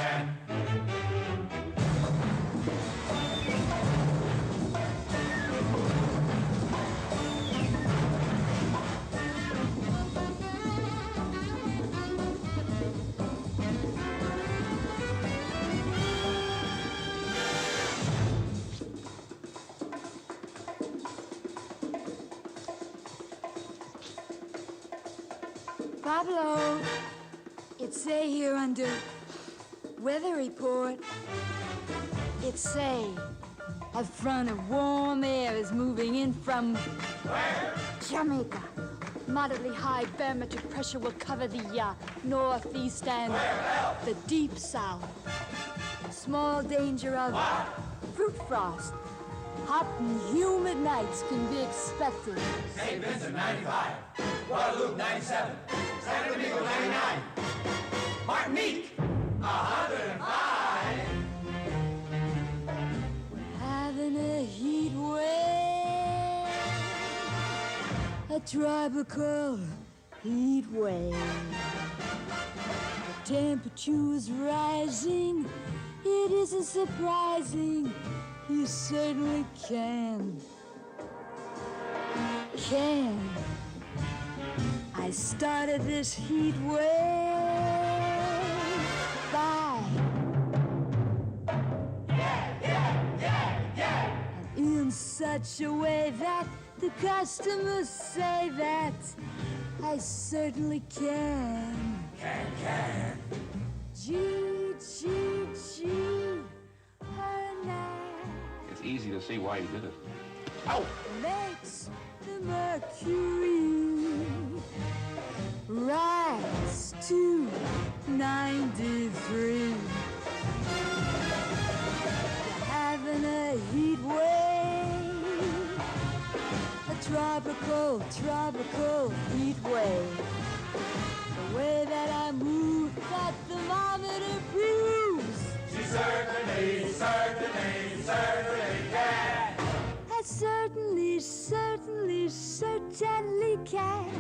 Pablo, it say here under weather report, it say a front of warm air is moving in from where? Jamaica. Moderately high barometric pressure will cover the northeast and the deep south. Small danger of fruit frost. Hot and humid nights can be expected. St. Vincent, 95. Guadalupe, 97. San Domingo, 99. Martinique, 105. Having a heat wave. a tropical heat wave. The temperature is rising. It isn't surprising. You certainly can. I started this heat wave by and in such a way that the customers say that I certainly can. G, her name It's easy to see why he did it. Ow! makes the mercury rise to 93. You're having a heat wave, a tropical heat wave. The way that I move, that thermometer proves. She certainly can. I certainly can.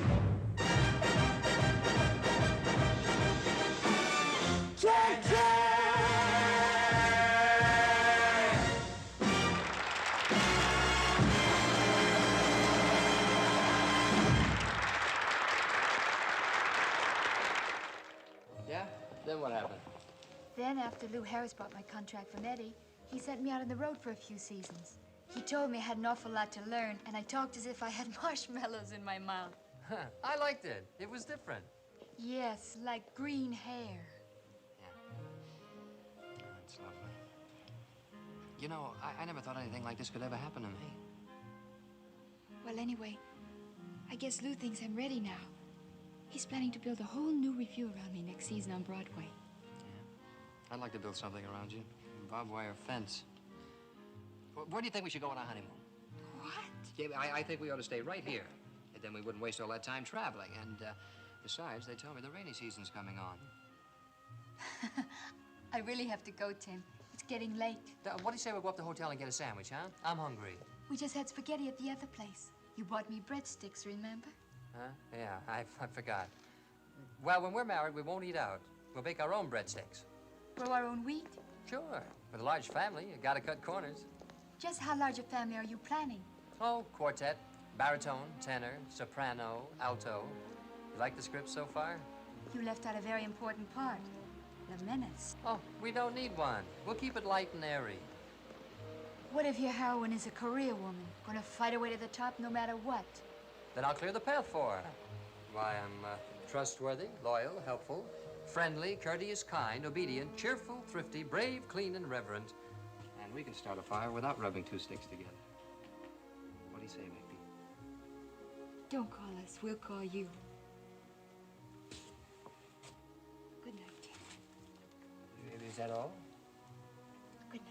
Yeah? Then what happened? Then, after Lou Harris bought my contract from Eddie, he sent me out on the road for a few seasons. He told me I had an awful lot to learn, and I talked as if I had marshmallows in my mouth. I liked it. It was different. Yes, like green hair. That's lovely. You know, I never thought anything like this could ever happen to me. Well, anyway, I guess Lou thinks I'm ready now. He's planning to build a whole new revue around me next season on Broadway. I'd like to build something around you. Barbed wire fence. Where do you think we should go on our honeymoon? What? Yeah, I think we ought to stay right here. And then we wouldn't waste all that time traveling. And besides, they tell me the rainy season's coming on. I really have to go, Tim. It's getting late. What do you say we go up to the hotel and get a sandwich, huh? I'm hungry. We just had spaghetti at the other place. You bought me breadsticks, remember? Huh? Yeah, I forgot. Well, when we're married, we won't eat out. We'll bake our own breadsticks. Grow our own wheat? Sure. With a large family, you gotta cut corners. Just how large a family are you planning? Oh, quartet, baritone, tenor, soprano, alto. You like the script so far? You left out a very important part. The menace. Oh, we don't need one. We'll keep it light and airy. What if your heroine is a career woman, gonna fight her way to the top no matter what? Then I'll clear the path for her. Why, I'm trustworthy, loyal, helpful, friendly, courteous, kind, obedient, cheerful, thrifty, brave, clean, and reverent. And we can start a fire without rubbing two sticks together. What do you say, Mickey? Don't call us, we'll call you. Good night, Tim. Is that all? Good night.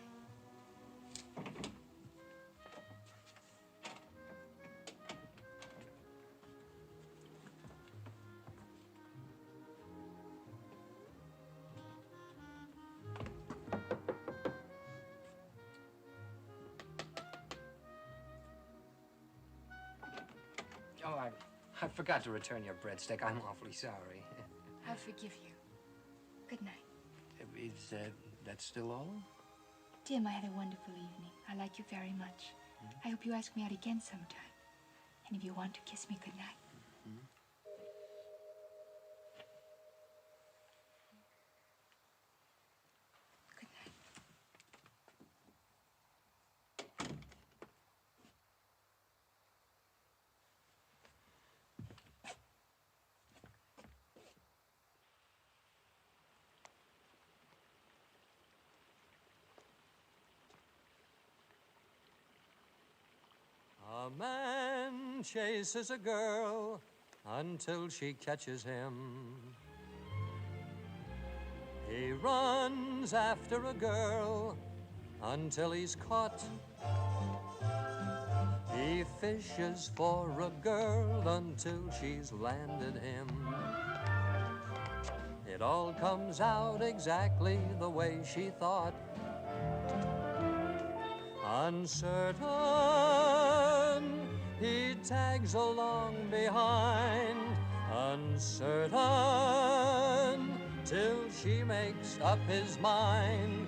Oh, I forgot to return your breadstick. I'm awfully sorry. I forgive you. Good night. Is that still all? Tim, I had a wonderful evening. I like you very much. I hope you ask me out again sometime. And if you want to kiss me, good night. Good night. A man chases a girl until she catches him. He runs after a girl until he's caught. He fishes for a girl until she's landed him. It all comes out exactly the way she thought. Uncertain, he tags along behind, uncertain, till she makes up his mind.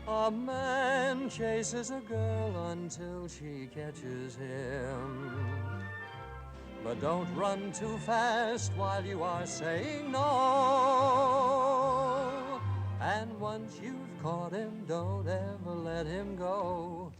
A man chases a girl until she catches him. But don't run too fast while you are saying no. And once you've caught him, don't ever let him go.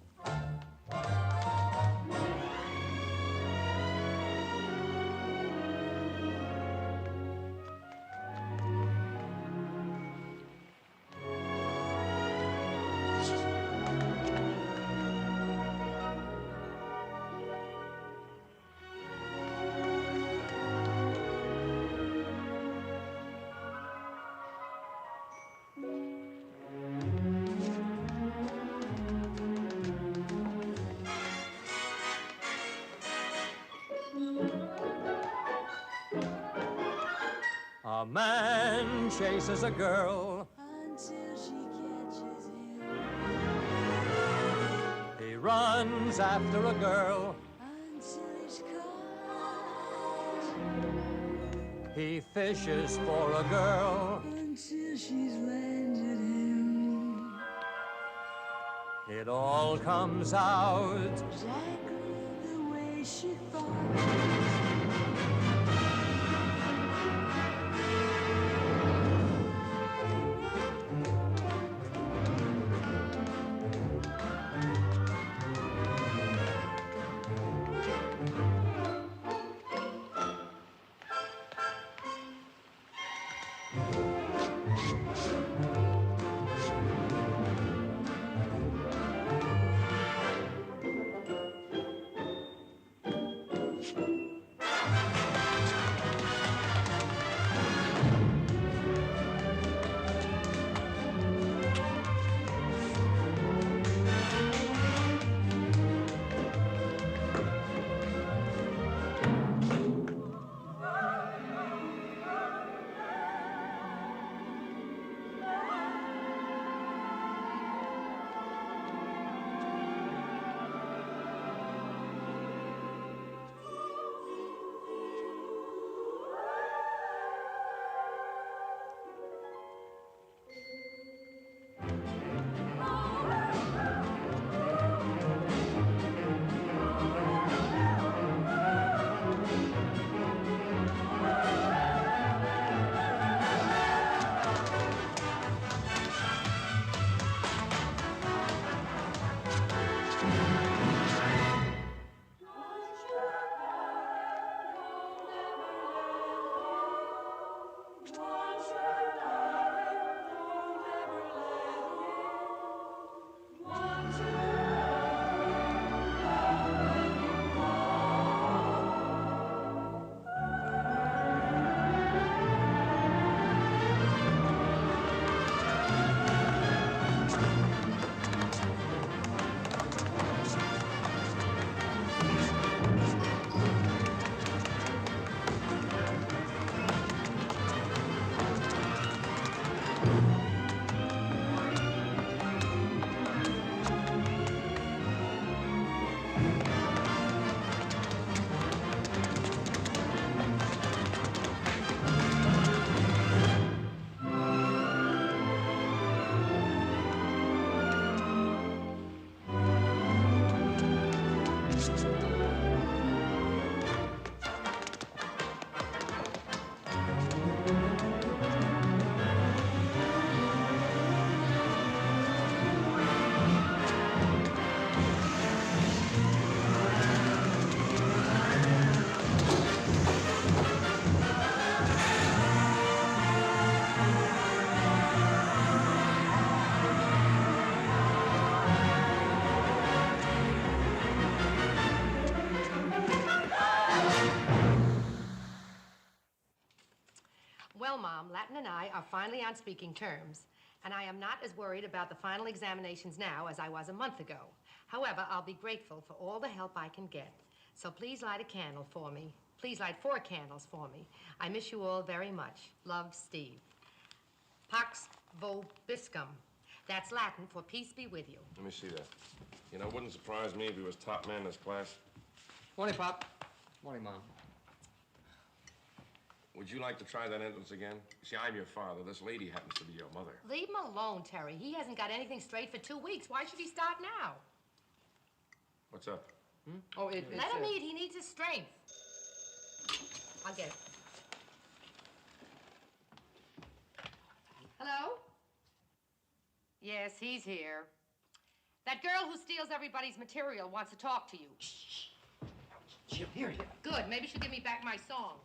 A man chases a girl until she catches him. He runs after a girl. Until he's caught. He fishes for a girl. Until she's landed him. It all comes out Exactly the way she thought. Well, Mom, Latin and I are finally on speaking terms, and I am not as worried about the final examinations now as I was a month ago. However, I'll be grateful for all the help I can get. So please light a candle for me. Please light 4 candles for me. I miss you all very much. Love, Steve. Pax vobiscum. That's Latin for peace be with you. Let me see that. You know, it wouldn't surprise me if he was top man in his class. Morning, Pop. Morning, Mom. Would you like to try that entrance again? See, I'm your father. This lady happens to be your mother. Leave him alone, Terry. He hasn't got anything straight for 2 weeks. Why should he start now? What's up? Oh, Let him eat. He needs his strength. I'll get it. Hello? Yes, he's here. That girl who steals everybody's material wants to talk to you. Shh. She'll hear you. Good. Maybe she'll give me back my song.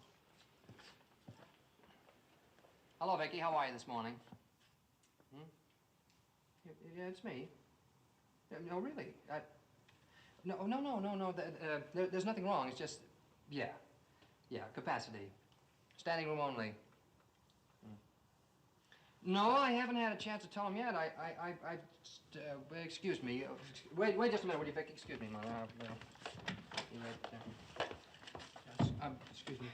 Hello, Vicky. How are you this morning? Yeah, it's me. No, really. No. There's nothing wrong. It's just, yeah, capacity. Standing room only. No, I haven't had a chance to tell him yet. Excuse me. Wait just a minute, will you, Vicky? Excuse me, Mom. Excuse me.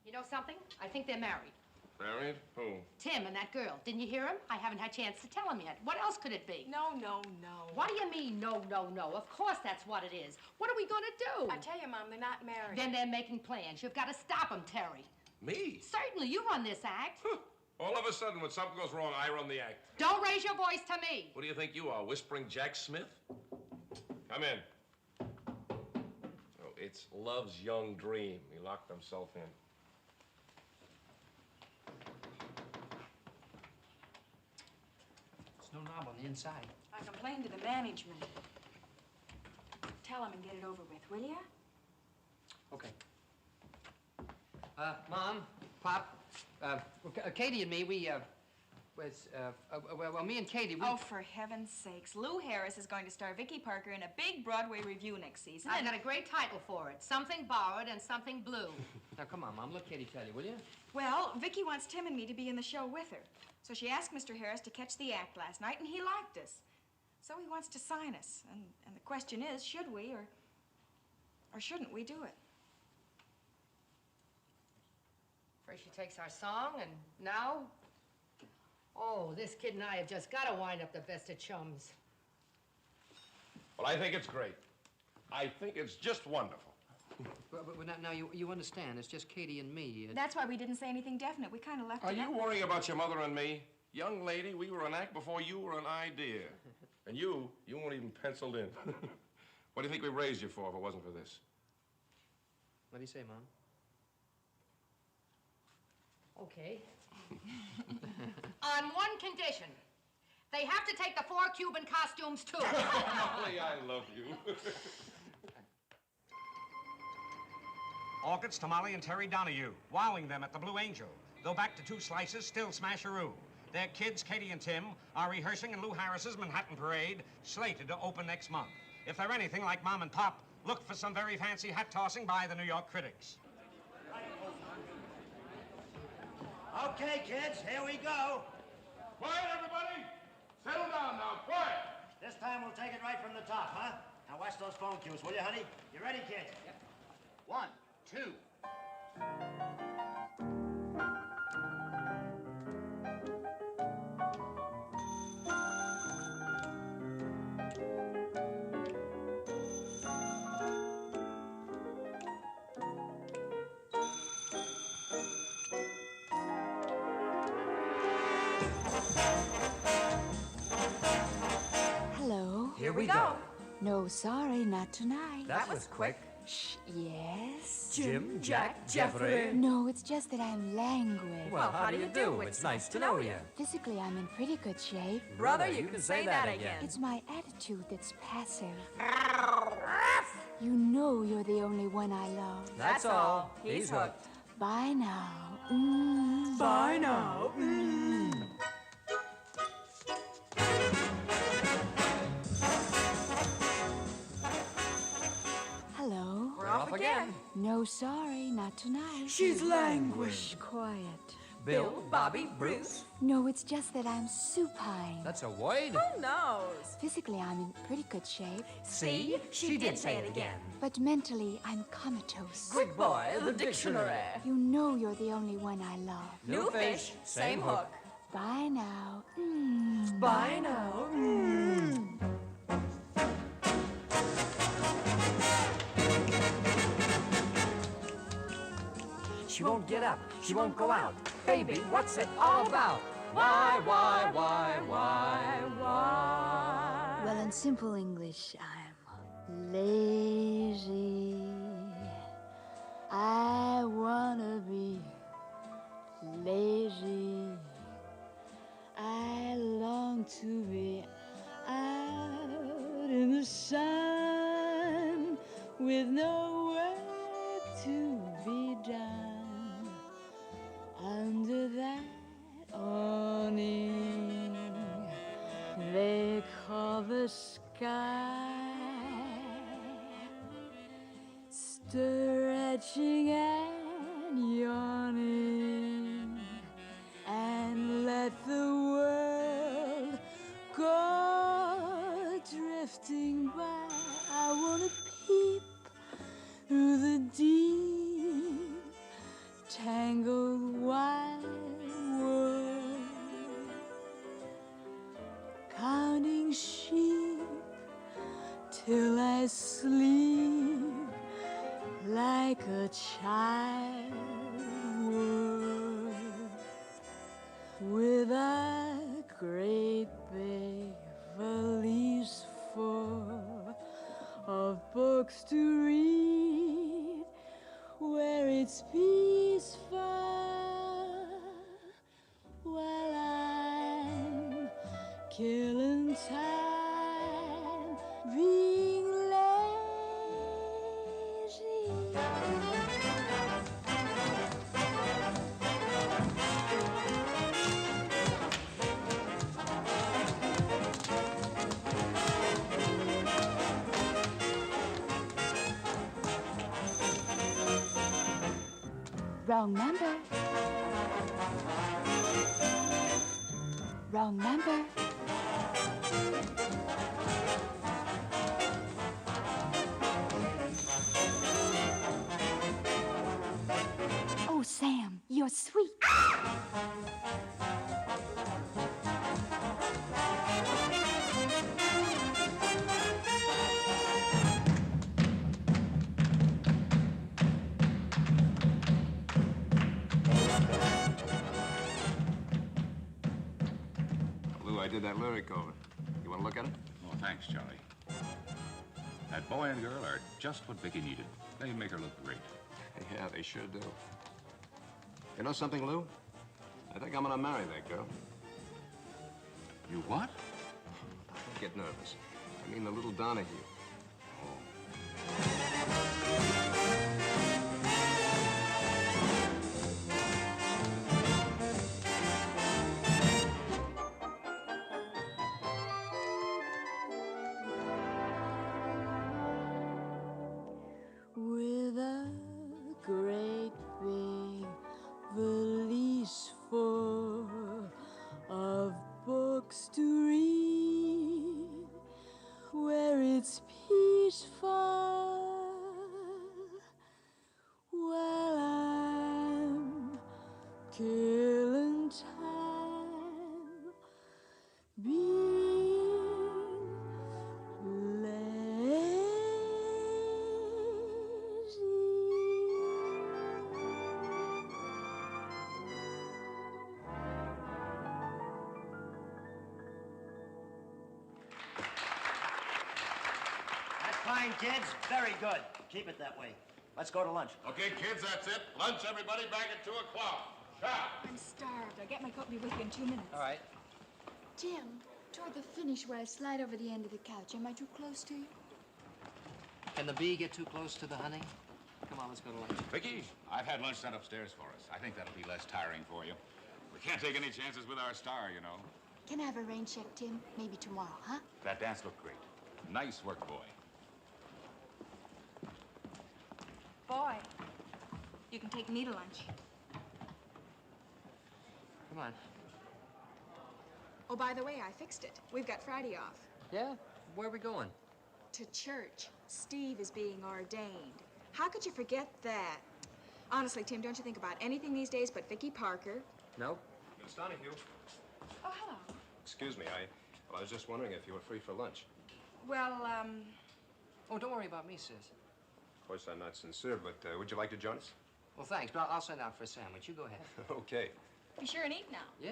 You know something? I think they're married. Married? Who? Tim and that girl. Didn't you hear him? I haven't had a chance to tell him yet. What else could it be? No. What do you mean, no? Of course that's what it is. What are we going to do? I tell you, Mom, they're not married. Then they're making plans. You've got to stop them, Terry. Me? Certainly. You run this act. All of a sudden, when something goes wrong, I run the act. Don't raise your voice to me. What do you think you are, Whispering Jack Smith? Come in. Oh, it's Love's young dream. He locked himself in. There's no knob on the inside. I complained to the management. Tell them and get it over with, will ya? Okay. Mom, Pop, Katie and me, well, me and Katie, we... Oh, for heaven's sakes. Lou Harris is going to star Vicky Parker in a big Broadway review next season. I've got a great title for it. Something Borrowed and Something Blue. Now, come on, Mom. Let Katie tell you, will you? Well, Vicky wants Tim and me to be in the show with her. So she asked Mr. Harris to catch the act last night, and he liked us. So he wants to sign us. And the question is, should we or shouldn't we do it? First she takes our song, and now... Oh, this kid and I have just got to wind up the best of chums. Well, I think it's great. I think it's just wonderful. But now you understand, it's just Katie and me. That's why we didn't say anything definite. We kind of left Are it you up. worrying about your mother and me? Young lady, we were an act before you were an idea. And you weren't even penciled in. What do you think we raised you for if it wasn't for this? What do you say, Mom? Okay. On one condition. They have to take the 4 Cuban costumes, too. Molly, I love you. Orchids to Molly and Terry Donahue, wowing them at the Blue Angel. Though back to 2 slices, still smasheroo. Their kids, Katie and Tim, are rehearsing in Lou Harris's Manhattan Parade, slated to open next month. If they're anything like Mom and Pop, look for some very fancy hat-tossing by the New York critics. Okay, kids, here we go. Quiet, everybody! Settle down now, quiet! This time we'll take it right from the top, huh? Now watch those phone cues, will you, honey? You ready, kids? Yep. 1, 2. Hello. Here we go. No, sorry, not tonight. That was quick. Shh, yes? Jim, Jack, Jeffrey. No, it's just that I'm languid. Well, how do you do? It's nice to know you. Physically, I'm in pretty good shape. Brother, you can say that again. It's my attitude that's passive. You know you're the only one I love. That's all. He's hooked. Bye now. Bye now. Hello. We're off again. No, sorry, not tonight. She's languid. Shh, quiet. Bill, Bobby, Bruce. No, it's just that I'm supine. That's a word. Who knows? Physically, I'm in pretty good shape. See? She did say it again. But mentally, I'm comatose. Good boy, the dictionary. You know you're the only one I love. New fish, same hook. Bye now. Bye now. She won't get up. She won't go out. Baby, what's it all about? Why? Well, in simple English, I'm lazy. I wanna be lazy. I long to be out in the sun with no work to be done under that awning they call the sky, stretching and yawning, and let the world go drifting by. I wanna peep through the deep, tangled wide world, counting sheep till I sleep like a child would, with a great big valise full of books to read, where it's peaceful while I'm killing time being lazy. Wrong number. Wrong number. Oh, Sam, you're sweet. Lou, I did that lyric over. You want to look at it? Oh, thanks, Charlie. That boy and girl are just what Vicky needed. They make her look great. Yeah, they sure do. You know something, Lou? I think I'm gonna marry that girl. You what? Don't get nervous. I mean the little Donahue. With a great big valise full of books to read, where it's peaceful while I'm killing time being lazy. That's fine, kids. Very good. Keep it that way. Let's go to lunch. Okay, kids, that's it. Lunch, everybody, back at 2 o'clock. Sharp. I'm starved. I'll get my coat and be with you in 2 minutes. All right. Jim, toward the finish where I slide over the end of the couch, am I too close to you? Can the bee get too close to the honey? Come on, let's go to lunch. Vicky, I've had lunch sent upstairs for us. I think that'll be less tiring for you. We can't take any chances with our star, you know. Can I have a rain check, Tim? Maybe tomorrow, huh? That dance looked great. Nice work, boy. Boy, you can take me to lunch. Come on. Oh, by the way, I fixed it. We've got Friday off. Yeah? Where are we going? To church. Steve is being ordained. How could you forget that? Honestly, Tim, don't you think about anything these days but Vicky Parker? Nope. Miss Donahue. Oh, hello. Excuse me, I was just wondering if you were free for lunch. Well, Oh, don't worry about me, sis. Of course, I'm not sincere, but would you like to join us? Well, thanks, but I'll send out for a sandwich. You go ahead. Okay. Be sure and eat now. Yeah.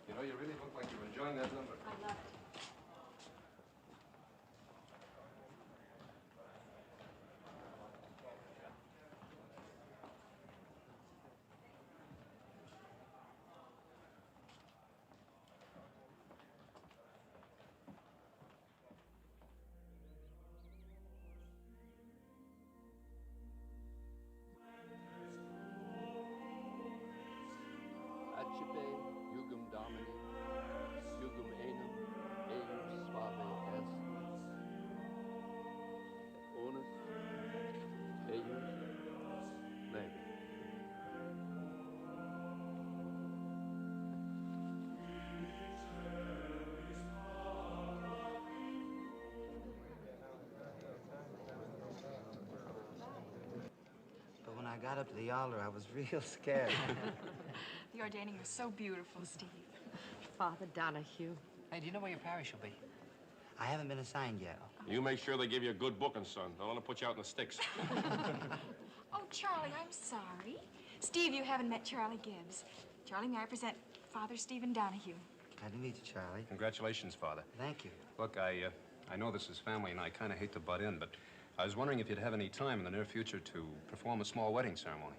You know, you really look like you're enjoying that number. I love it. Accipe jugum Domini, jugum enum, eius suave est. Et onus, eius, levi. But when I got up to the altar, I was real scared. The ordaining was so beautiful, Steve. Father Donahue. Hey, do you know where your parish will be? I haven't been assigned yet. You make sure they give you a good booking, son. Don't want to put you out in the sticks. Oh, Charlie, I'm sorry. Steve, you haven't met Charlie Gibbs. Charlie, may I present Father Stephen Donahue? Glad to meet you, Charlie. Congratulations, Father. Thank you. Look, I know this is family, and I kind of hate to butt in, but I was wondering if you'd have any time in the near future to perform a small wedding ceremony.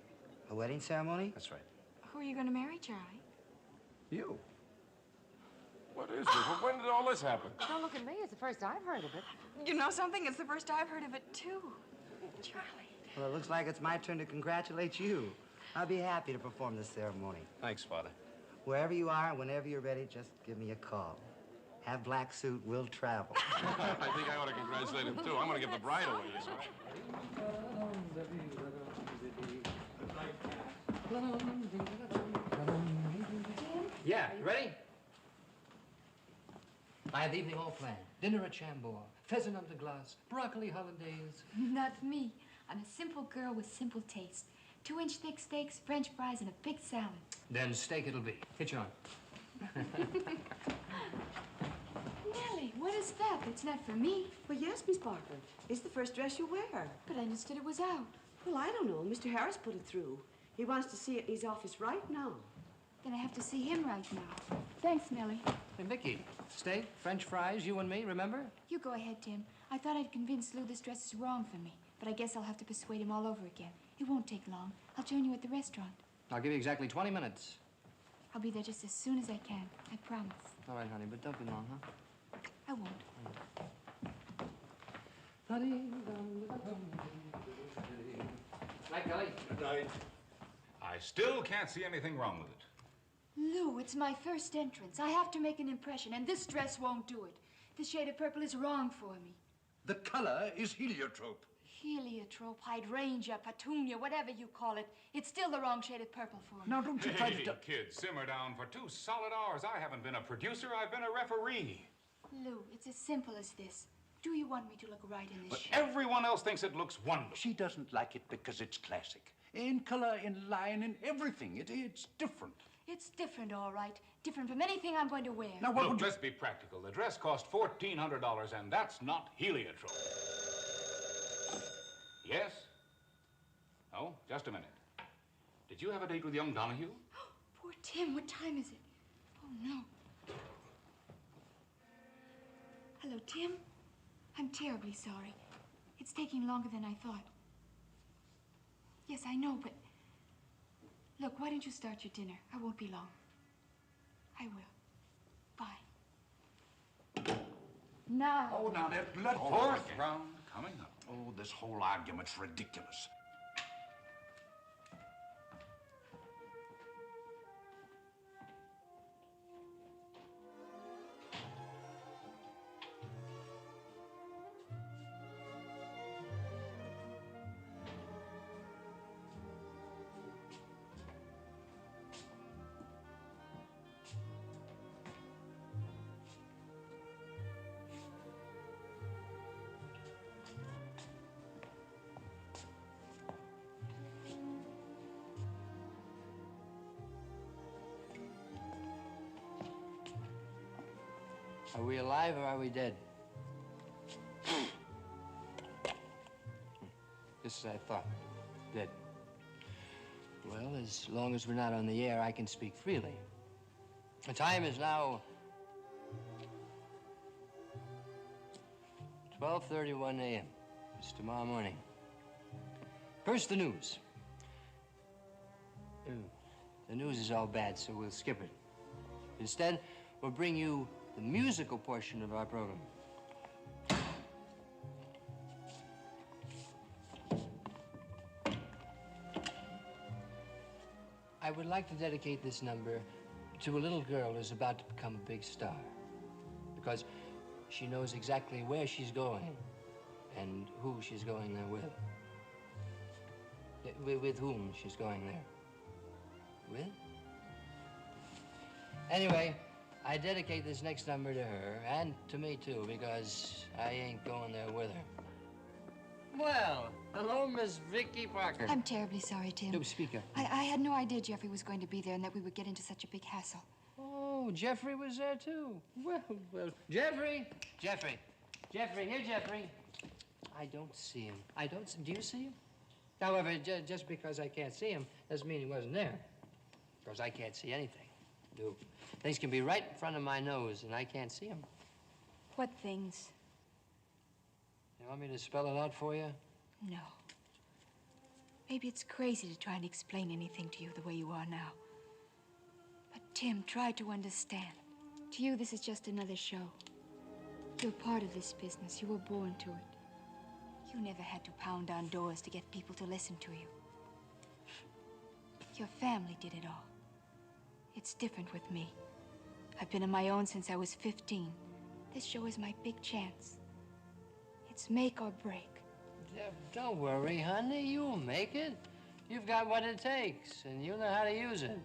A wedding ceremony? That's right. Who are you going to marry, Charlie? You. What is this? When did all this happen? Don't look at me. It's the first I've heard of it. You know something? It's the first I've heard of it, too. Charlie. Well, it looks like it's my turn to congratulate you. I'll be happy to perform this ceremony. Thanks, Father. Wherever you are, whenever you're ready, just give me a call. Have black suit, we'll travel. I think I ought to congratulate him, too. I'm going to give the bride away this way. Yeah, you ready? I have the evening all planned. Dinner at Chambord, pheasant under glass, broccoli hollandaise. Not me. I'm a simple girl with simple taste. 2-inch thick steaks, French fries, and a big salad. Then steak it'll be. Hitch on. Nellie, what is that? It's not for me. Well, yes, Miss Barker. It's the first dress you wear. But I understood it was out. Well, I don't know. Mr. Harris put it through. He wants to see it in his office right now. Then I have to see him right now. Thanks, Nellie. Hey, Mickey, steak, French fries, you and me, remember? You go ahead, Tim. I thought I'd convince Lou this dress is wrong for me, but I guess I'll have to persuade him all over again. It won't take long. I'll join you at the restaurant. I'll give you exactly 20 minutes. I'll be there just as soon as I can. I promise. All right, honey, but don't be long, huh? I won't. Night, Kelly. Good night. I still can't see anything wrong with it. Lou, it's my first entrance. I have to make an impression, and this dress won't do it. This shade of purple is wrong for me. The color is heliotrope. Heliotrope, hydrangea, petunia, whatever you call it. It's still the wrong shade of purple for me. Now, don't you try to... Kid, simmer down for 2 solid hours. I haven't been a producer, I've been a referee. Lou, it's as simple as this. Do you want me to look right in this But shirt? everyone else thinks it looks wonderful. She doesn't like it because it's classic. In color, in line, in everything. It's different. It's different, all right. Different from anything I'm going to wear. Now, what let's be practical. The dress cost $1,400, and that's not heliotrope. Yes? Oh, just a minute. Did you have a date with young Donahue? Poor Tim, what time is it? Oh, no. Hello, Tim. I'm terribly sorry. It's taking longer than I thought. Yes, I know, but... Look, why don't you start your dinner? I won't be long. I will. Bye. Now. Oh, now that blood. Fourth round coming up. Oh, this whole argument's ridiculous. Are we alive or are we dead? Just as I thought. Dead. Well, as long as we're not on the air, I can speak freely. The time is now 12:31 a.m. It's tomorrow morning. First, the news. The news is all bad, so we'll skip it. Instead, we'll bring you the musical portion of our program. I would like to dedicate this number to a little girl who's about to become a big star, because she knows exactly where she's going and who she's going there with. With whom she's going there. With? Anyway, I dedicate this next number to her, and to me too, because I ain't going there with her. Well, hello, Miss Vicky Parker. I'm terribly sorry, Tim. No, speak up. I had no idea Jeffrey was going to be there and that we would get into such a big hassle. Oh, Jeffrey was there too. Well, Jeffrey, here, Jeffrey. I don't see him. Do you see him? However, just because I can't see him doesn't mean he wasn't there. Because I can't see anything. Things can be right in front of my nose, and I can't see them. What things? You want me to spell it out for you? No. Maybe it's crazy to try and explain anything to you the way you are now. But Tim, try to understand. To you, this is just another show. You're part of this business. You were born to it. You never had to pound on doors to get people to listen to you. Your family did it all. It's different with me. I've been on my own since I was 15. This show is my big chance. It's make or break. Don't worry, honey. You'll make it. You've got what it takes, and you know how to use it.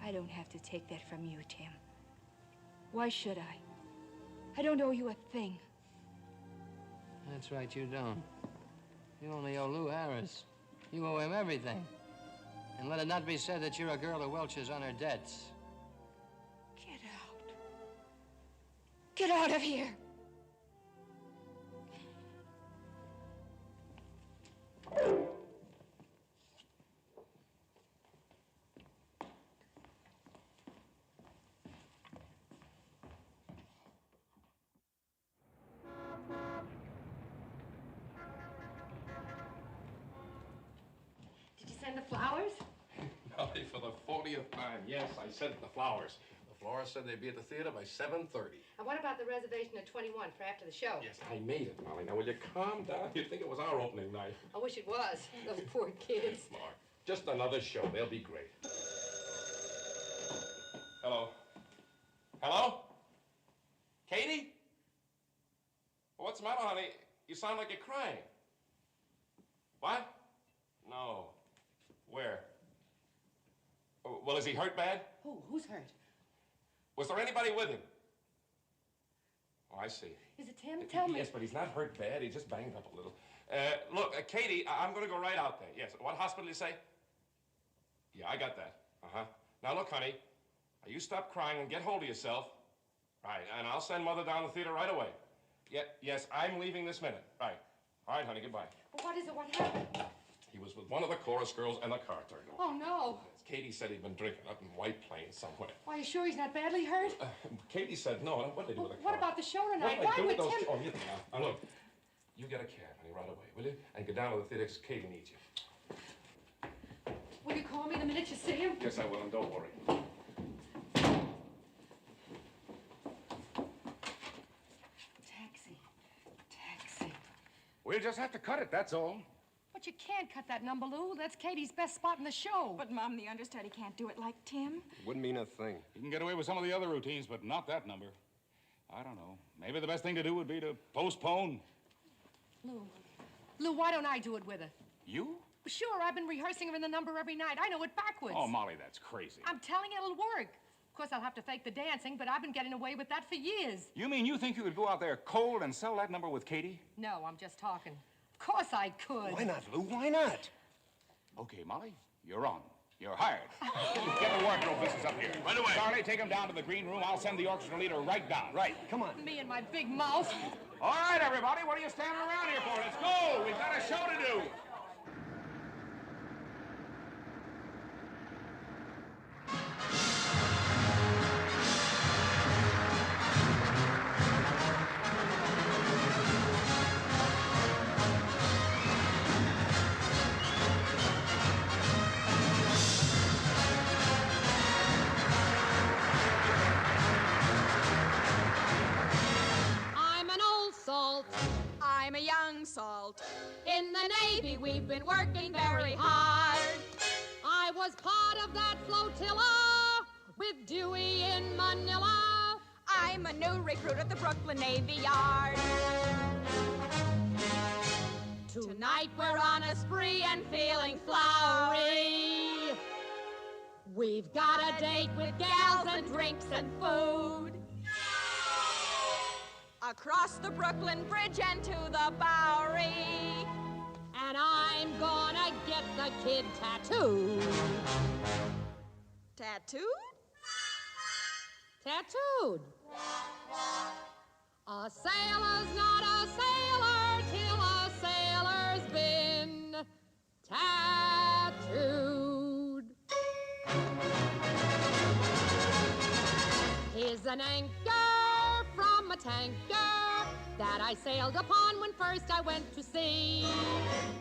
I don't have to take that from you, Tim. Why should I? I don't owe you a thing. That's right, you don't. You only owe Lou Harris. You owe him everything. And let it not be said that you're a girl who welches on her debts. Get out. Get out of here. Did you send the flowers? Molly, for the 40th time, yes, I sent the flowers. The florist said they'd be at the theater by 7:30. And what about the reservation at 21 for after the show? Yes, I made it, Molly. Now, will you calm down? You'd think it was our opening night. I wish it was. Those poor kids. Mark, just another show. They'll be great. Hello? Hello? Katie? What's the matter, honey? You sound like you're crying. What? No. Where? Well, is he hurt bad? Who? Who's hurt? Was there anybody with him? Oh, I see. Is it Tim? Tell me. Yes, but he's not hurt bad. He just banged up a little. Look, Katie, I'm going to go right out there. Yes. What hospital did you say? Yeah, I got that. Uh-huh. Now, look, honey, you stop crying and get hold of yourself. Right, and I'll send Mother down to the theater right away. Yeah, yes, I'm leaving this minute. Right. All right, honey, goodbye. Well, what is it? What happened? He was with one of the chorus girls and the car turned on. Oh, no. Katie said he'd been drinking up in White Plains somewhere. Are you sure he's not badly hurt? Katie said no. What did they do with the car? What about the show tonight? What Why did they do would with those? Tim... Oh, here they are. Now, look, you get a cab, honey, right away, will you? And go down to the theater because Katie needs you. Will you call me the minute you see him? Yes, I will, and don't worry. Taxi. We'll just have to cut it, that's all. But you can't cut that number, Lou. That's Katie's best spot in the show. But, Mom, the understudy can't do it like Tim. Wouldn't mean a thing. You can get away with some of the other routines, but not that number. I don't know. Maybe the best thing to do would be to postpone. Lou, why don't I do it with her? You? Sure, I've been rehearsing her in the number every night. I know it backwards. Oh, Molly, that's crazy. I'm telling you, it'll work. Of course, I'll have to fake the dancing, but I've been getting away with that for years. You mean you think you could go out there cold and sell that number with Katie? No, I'm just talking. Of course I could. Why not, Lou? Why not? Okay, Molly, you're on. You're hired. Get the wardrobe business up here. Right away. Charlie, take him down to the green room. I'll send the orchestra leader right down. Right. Come on. Me and my big mouth. All right, everybody. What are you standing around here for? Let's go. We've got a show to do. salt. In the Navy, we've been working very hard. I was part of that flotilla with Dewey in Manila. I'm a new recruit at the Brooklyn Navy Yard. Tonight we're on a spree and feeling flowery. We've got a date with gals and drinks and food. Across the Brooklyn Bridge and to the Bowery. And I'm gonna get the kid tattooed. Tattooed? Tattooed. A sailor's not a sailor till a sailor's been tattooed. Here's an anchor from a tanker that I sailed upon when first I went to sea.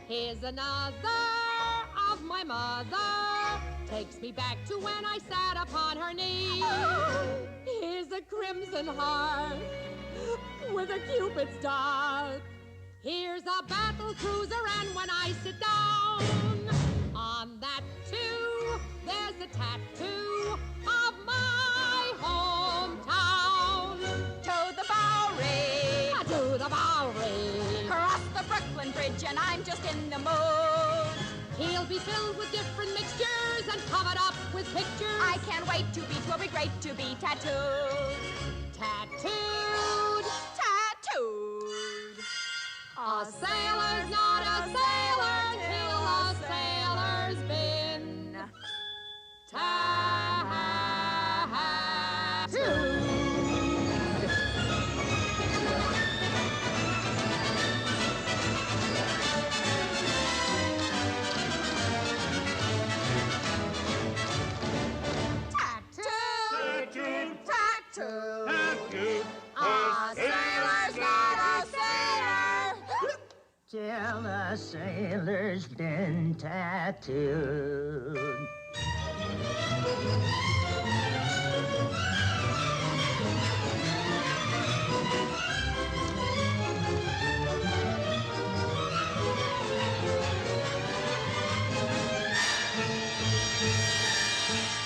Here's another of my mother, takes me back to when I sat upon her knee. Here's a crimson heart with a Cupid's dart. Here's a battle cruiser, and when I sit down on that too, there's a tattoo of my hometown. To the Bowery. To the Bowery. Cross the Brooklyn Bridge and I'm just in the mood. He'll be filled with different mixtures and covered up with pictures. I can't wait to be, 'twill be great to be tattooed. Tattooed. Tattooed. A sailor's not a sailor till a sailor's been tattooed. Till a sailor's been tattooed.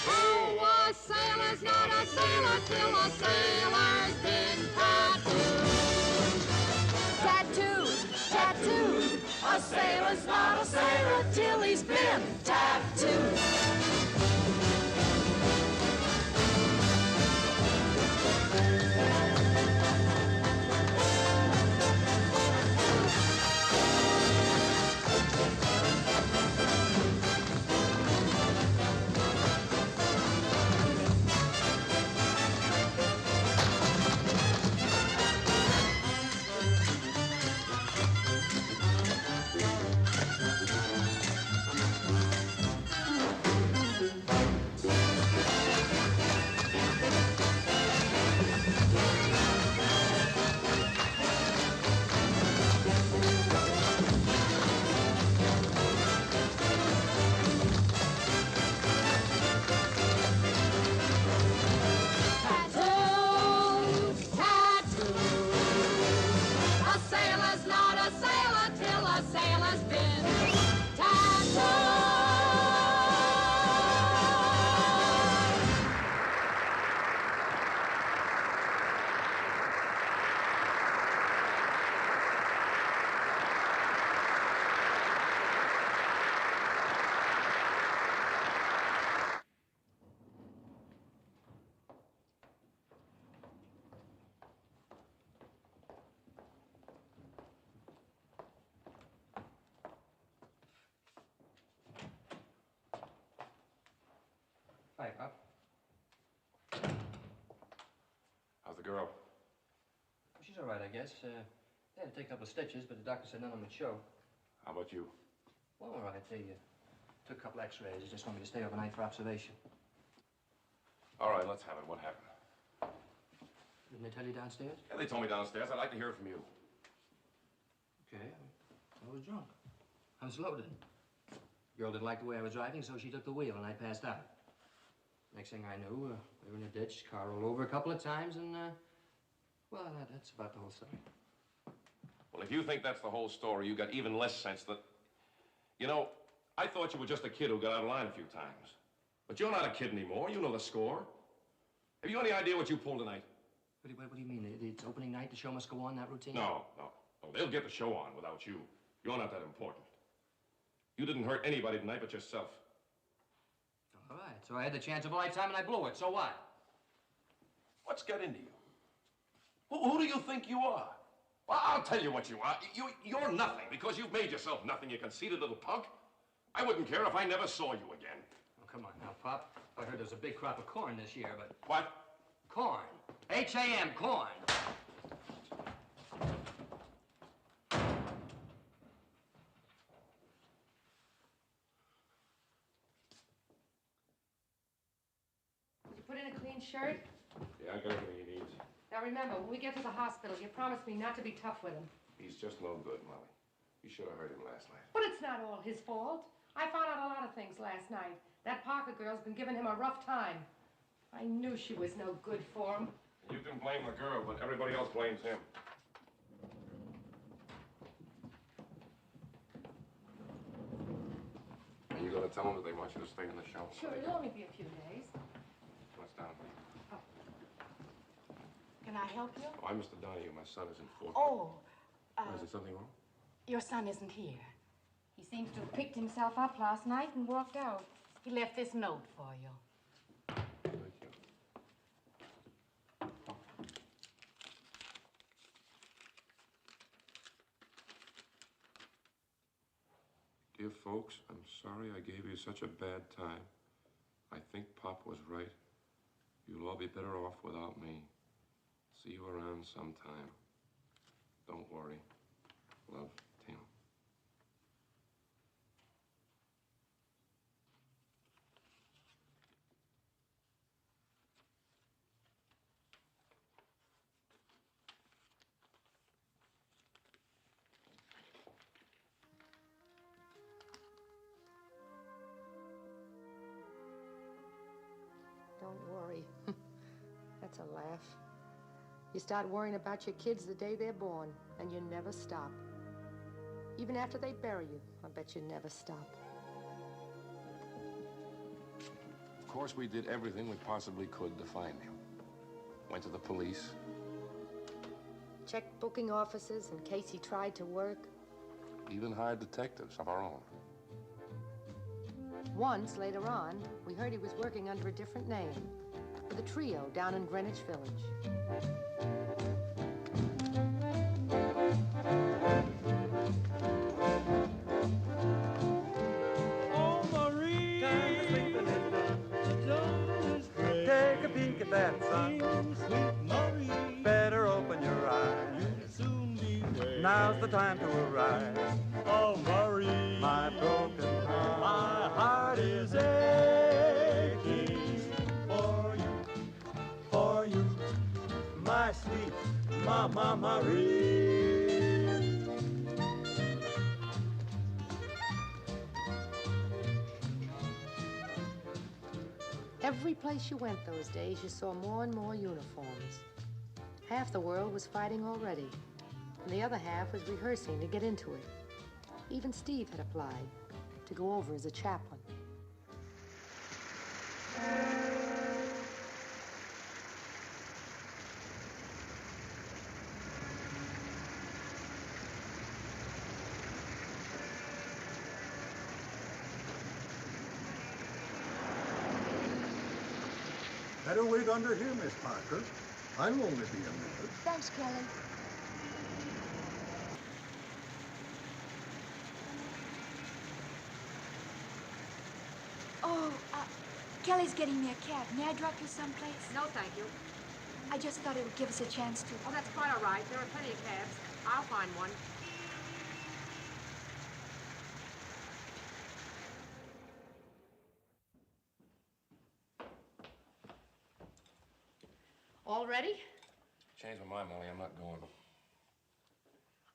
Oh, a sailor's not a sailor till a sailor's been tattooed. Tattooed. Tattooed. A sailor's not a sailor till he's been tattooed. Hi, Pop. How's the girl? She's all right, I guess. They had to take a couple of stitches, but the doctor said none of them would show. How about you? Well, all right. They took a couple x-rays. They just want me to stay overnight for observation. All right, let's have it. What happened? Didn't they tell you downstairs? Yeah, they told me downstairs. I'd like to hear it from you. Okay. I was drunk. I was loaded. Girl didn't like the way I was driving, so she took the wheel, and I passed out. Next thing I knew, we were in a ditch. Car rolled over a couple of times, and, well, that's about the whole story. Well, if you think that's the whole story, you got even less sense that... You know, I thought you were just a kid who got out of line a few times. But you're not a kid anymore. You know the score. Have you any idea what you pulled tonight? What do you mean? It's opening night, the show must go on, that routine? No. They'll get the show on without you. You're not that important. You didn't hurt anybody tonight but yourself. All right, so I had the chance of a lifetime and I blew it. So what? What's got into you? Who do you think you are? Well, I'll tell you what you are. You're nothing because you've made yourself nothing, you conceited little punk. I wouldn't care if I never saw you again. Oh, come on now, Pop. I heard there's a big crop of corn this year, but... What? Corn. H-A-M, corn. Did you put in a clean shirt? Yeah, I got everything he needs. Now remember, when we get to the hospital, you promise me not to be tough with him. He's just no good, Molly. You should have heard him last night. But it's not all his fault. I found out a lot of things last night. That Parker girl's been giving him a rough time. I knew she was no good for him. You can blame the girl, but everybody else blames him. Are you going to tell them that they want you to stay in the show? Sure, it'll only be a few days. What's down? Can I help you? Oh, I'm Mr. Donahue. My son is in fourth. Oh, Is there something wrong? your son isn't here. He seems to have picked himself up last night and walked out. He left this note for you. Thank you. Dear folks, I'm sorry I gave you such a bad time. I think Pop was right. You'll all be better off without me. See you around sometime. Don't worry. Love, Tim. Don't worry. That's a laugh. You start worrying about your kids the day they're born, and you never stop. Even after they bury you, I bet you never stop. Of course, we did everything we possibly could to find him. Went to the police. Checked booking offices in case he tried to work. Even hired detectives of our own. Once, later on, we heard he was working under a different name, with a trio down in Greenwich Village. Oh, Marie, time to sleep in it. Take a peek at that sun. Sweet Marie, better open your eyes. You'll soon be there. Now's the time to arise. Oh, Marie, my broken heart. My heart is aching for you, my sweet Mama Marie. Every place you went those days, you saw more and more uniforms. Half the world was fighting already, and the other half was rehearsing to get into it. Even Steve had applied to go over as a chaplain. Better wait under here, Miss Parker. I'll only be a minute. Thanks, Kelly. Oh, Kelly's getting me a cab. May I drop you someplace? No, thank you. I just thought it would give us a chance to. Oh, that's quite all right. There are plenty of cabs. I'll find one. All ready? Changed my mind, Molly. I'm not going.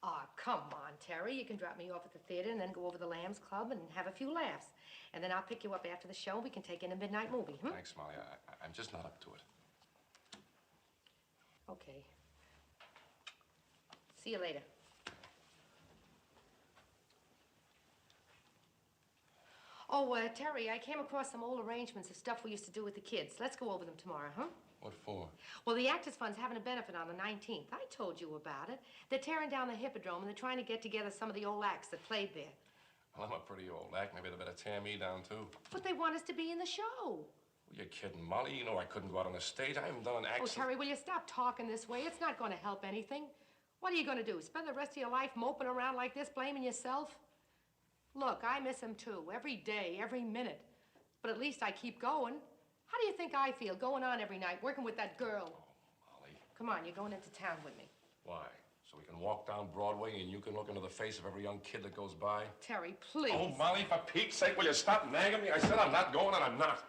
Aw, come on, Terry. You can drop me off at the theater and then go over to the Lambs Club and have a few laughs. And then I'll pick you up after the show. We can take in a midnight movie, Thanks, Molly. I'm just not up to it. Okay. See you later. Oh, Terry, I came across some old arrangements of stuff we used to do with the kids. Let's go over them tomorrow, huh? What for? Well, the Actors Fund's having a benefit on the 19th. I told you about it. They're tearing down the Hippodrome, and they're trying to get together some of the old acts that played there. Well, I'm a pretty old act. Maybe they better tear me down, too. But they want us to be in the show. You're kidding, Molly. You know I couldn't go out on the stage. I haven't done an act. Oh, Terry, will you stop talking this way? It's not going to help anything. What are you going to do? Spend the rest of your life moping around like this, blaming yourself? Look, I miss him, too. Every day, every minute. But at least I keep going. How do you think I feel, going on every night, working with that girl? Oh, Molly. Come on, you're going into town with me. Why? So we can walk down Broadway and you can look into the face of every young kid that goes by? Terry, please. Oh, Molly, for Pete's sake, will you stop nagging me? I said I'm not going and I'm not.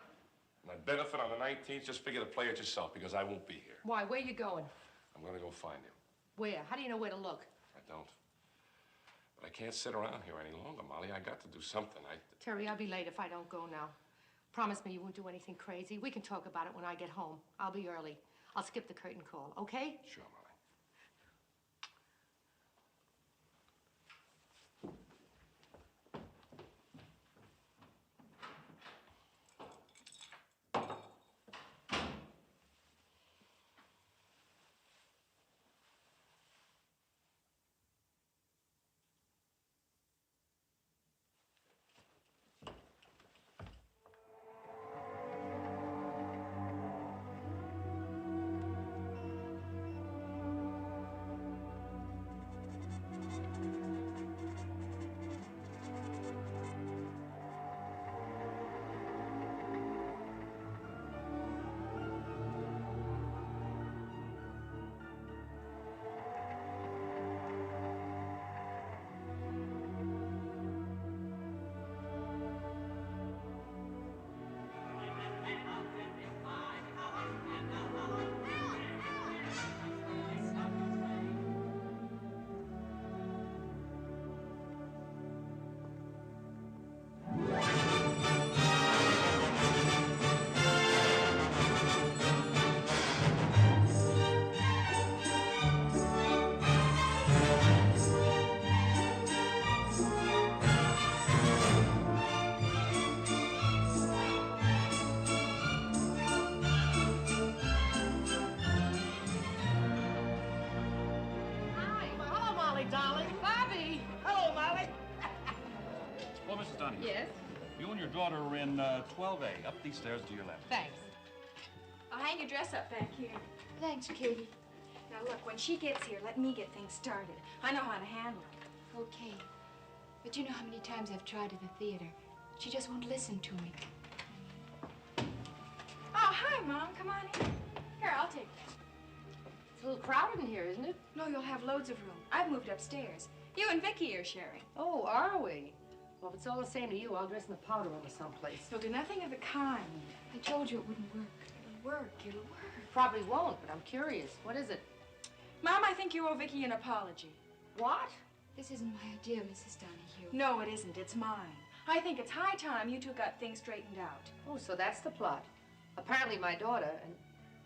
My benefit on the 19th, just figure to play it yourself because I won't be here. Why? Where you going? I'm going to go find him. Where? How do you know where to look? I don't. But I can't sit around here any longer, Molly. I got to do something. Terry, I'll be late if I don't go now. Promise me you won't do anything crazy. We can talk about it when I get home. I'll be early. I'll skip the curtain call, okay? Sure, Molly. Yes? You and your daughter are in 12A, up these stairs to your left. Thanks. I'll hang your dress up back here. Thanks, Katie. Now, look, when she gets here, let me get things started. I know how to handle it. Okay. But you know how many times I've tried at the theater. She just won't listen to me. Oh, hi, Mom. Come on in. Here, I'll take this. It's a little crowded in here, isn't it? No, you'll have loads of room. I've moved upstairs. You and Vicky are sharing. Oh, are we? Well, if it's all the same to you, I'll dress in the powder room or someplace. You'll do nothing of the kind. I told you it wouldn't work. It'll work. It'll work. Probably won't, but I'm curious. What is it? Mom, I think you owe Vicky an apology. What? This isn't my idea, Mrs. Donahue. No, it isn't. It's mine. I think it's high time you two got things straightened out. Oh, so that's the plot. Apparently my daughter, and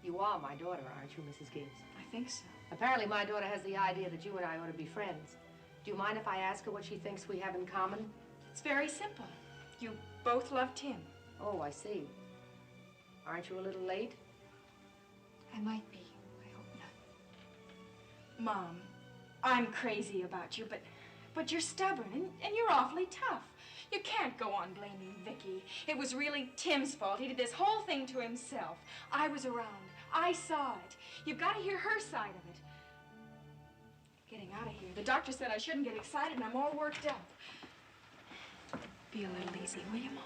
you are my daughter, aren't you, Mrs. Gibbs? I think so. Apparently my daughter has the idea that you and I ought to be friends. Do you mind if I ask her what she thinks we have in common? It's very simple. You both love Tim. Oh, I see. Aren't you a little late? I might be. I hope not. Mom, I'm crazy about you, but you're stubborn and you're awfully tough. You can't go on blaming Vicky. It was really Tim's fault. He did this whole thing to himself. I was around. I saw it. You've got to hear her side of it. Getting out of here. The doctor said I shouldn't get excited, and I'm all worked up. Be a little easy, will you, Mom?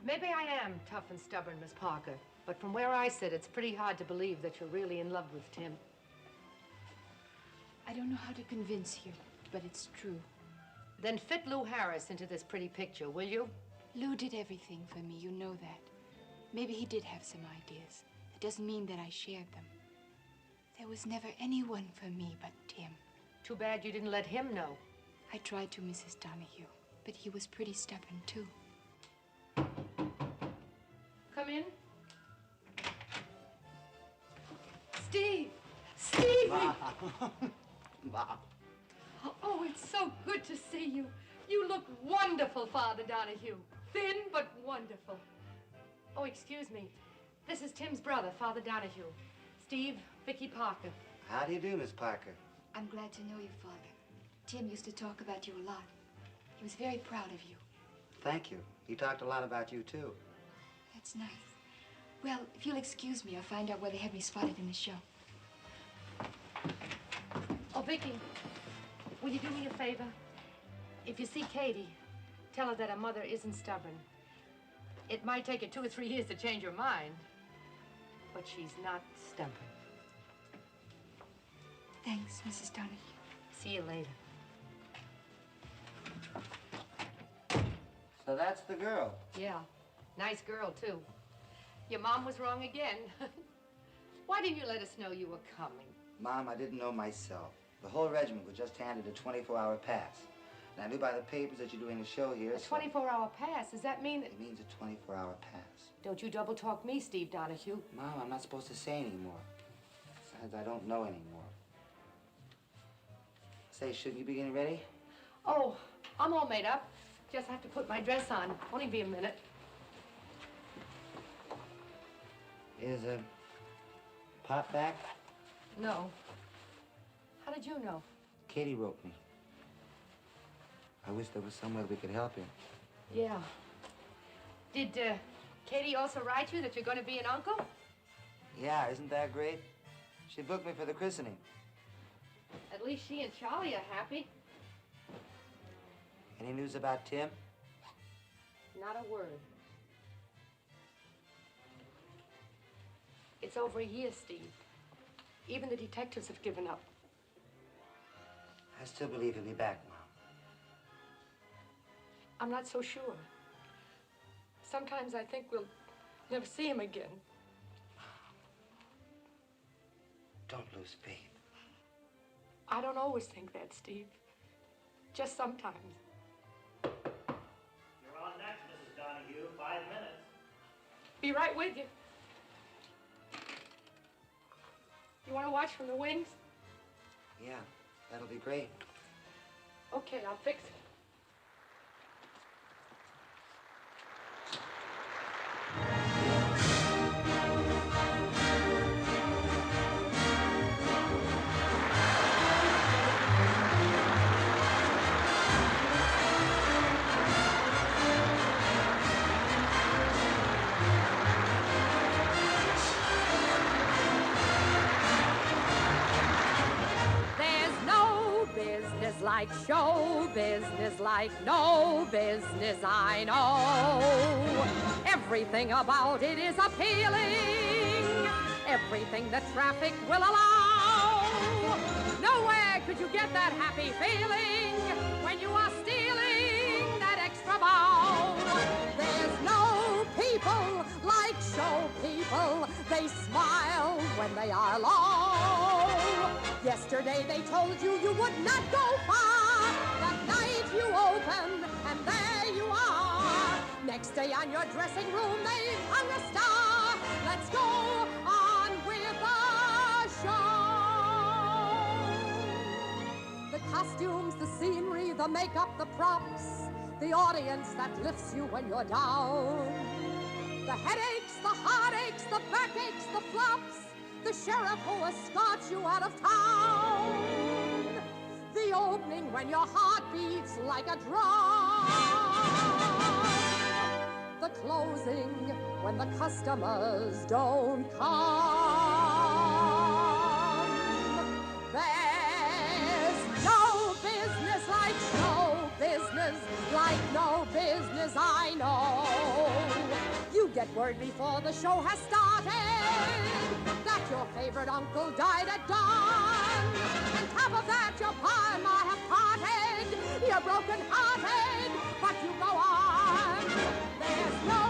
Maybe I am tough and stubborn, Miss Parker. But from where I sit, it's pretty hard to believe that you're really in love with Tim. I don't know how to convince you, but it's true. Then fit Lou Harris into this pretty picture, will you? Lou did everything for me, you know that. Maybe he did have some ideas. That doesn't mean that I shared them. There was never anyone for me but Tim. Too bad you didn't let him know. I tried to, Mrs. Donahue, but he was pretty stubborn, too. Come in. Steve! Steve! Ma. Oh, it's so good to see you. You look wonderful, Father Donahue. Thin, but wonderful. Oh, excuse me. This is Tim's brother, Father Donahue. Steve, Vicky Parker. How do you do, Miss Parker? I'm glad to know you, Father. Tim used to talk about you a lot. He was very proud of you. Thank you. He talked a lot about you, too. That's nice. Well, if you'll excuse me, I'll find out where they have me spotted in the show. Oh, Vicky, will you do me a favor? If you see Katie, tell her that her mother isn't stubborn. It might take her 2 or 3 years to change her mind, but she's not stubborn. Thanks, Mrs. Donahue. See you later. So that's the girl. Yeah, nice girl, too. Your mom was wrong again. Why didn't you let us know you were coming? Mom, I didn't know myself. The whole regiment was just handed a 24-hour pass. And I knew by the papers that you're doing a show here. A 24-hour pass? Does that mean that... It means a 24-hour pass. Don't you double-talk me, Steve Donahue. Mom, I'm not supposed to say anymore. Besides, I don't know anymore. Say, shouldn't you be getting ready? Oh, I'm all made up. Just have to put my dress on. Only be a minute. Is Pop back? No. How did you know? Katie wrote me. I wish there was somewhere we could help him. Yeah. Did Katie also write you that you're going to be an uncle? Yeah, isn't that great? She booked me for the christening. At least she and Charlie are happy. Any news about Tim? Not a word. It's over a year, Steve. Even the detectives have given up. I still believe he'll be back, Mom. I'm not so sure. Sometimes I think we'll never see him again. Don't lose faith. I don't always think that, Steve. Just sometimes. You're on next, Mrs. Donahue. 5 minutes. Be right with you. You want to watch from the wings? Yeah, that'll be great. Okay, I'll fix it. Like show business, like no business I know. Everything about it is appealing, everything the traffic will allow. Nowhere could you get that happy feeling when you are stealing that extra bow. There's no people like show people, they smile when they are low. Yesterday they told you you would not go far. That night you open and there you are. Next day on your dressing room they've hung a star. Let's go on with the show. The costumes, the scenery, the makeup, the props, the audience that lifts you when you're down. The headaches, the heartaches, the backaches, the flops, the sheriff who escorts you out of town. The opening when your heart beats like a drum. The closing when the customers don't come. There's no business like show business, like no business I know. You get word before the show has started that your favorite uncle died at dawn. On top of that, your pa and ma have parted. You're broken-hearted, but you go on. There's no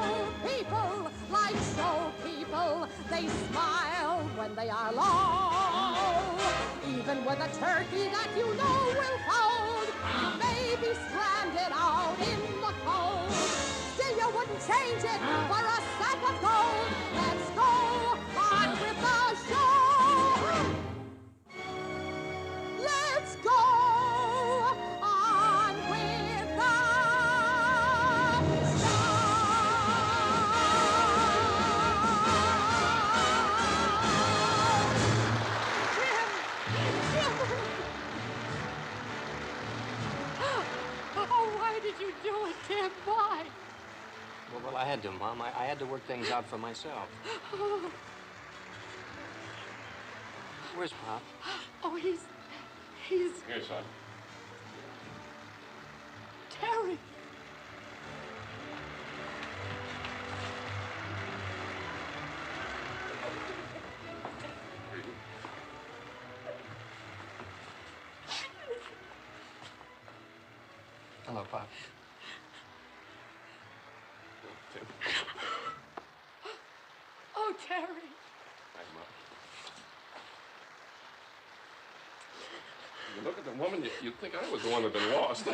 people like show people. They smile when they are low. Even with a turkey that you know will fold, you may be stranded out in the cold. Still, you wouldn't change it for a sack of gold. Let's go on with the show. Let's go Mom. I had to work things out for myself. Where's Pop? Oh, he's... Here, son. Terry. Hello, Pop. Tim. Oh, Terry. Hi, Mom. You look at the woman, you'd think I was the one that had been lost.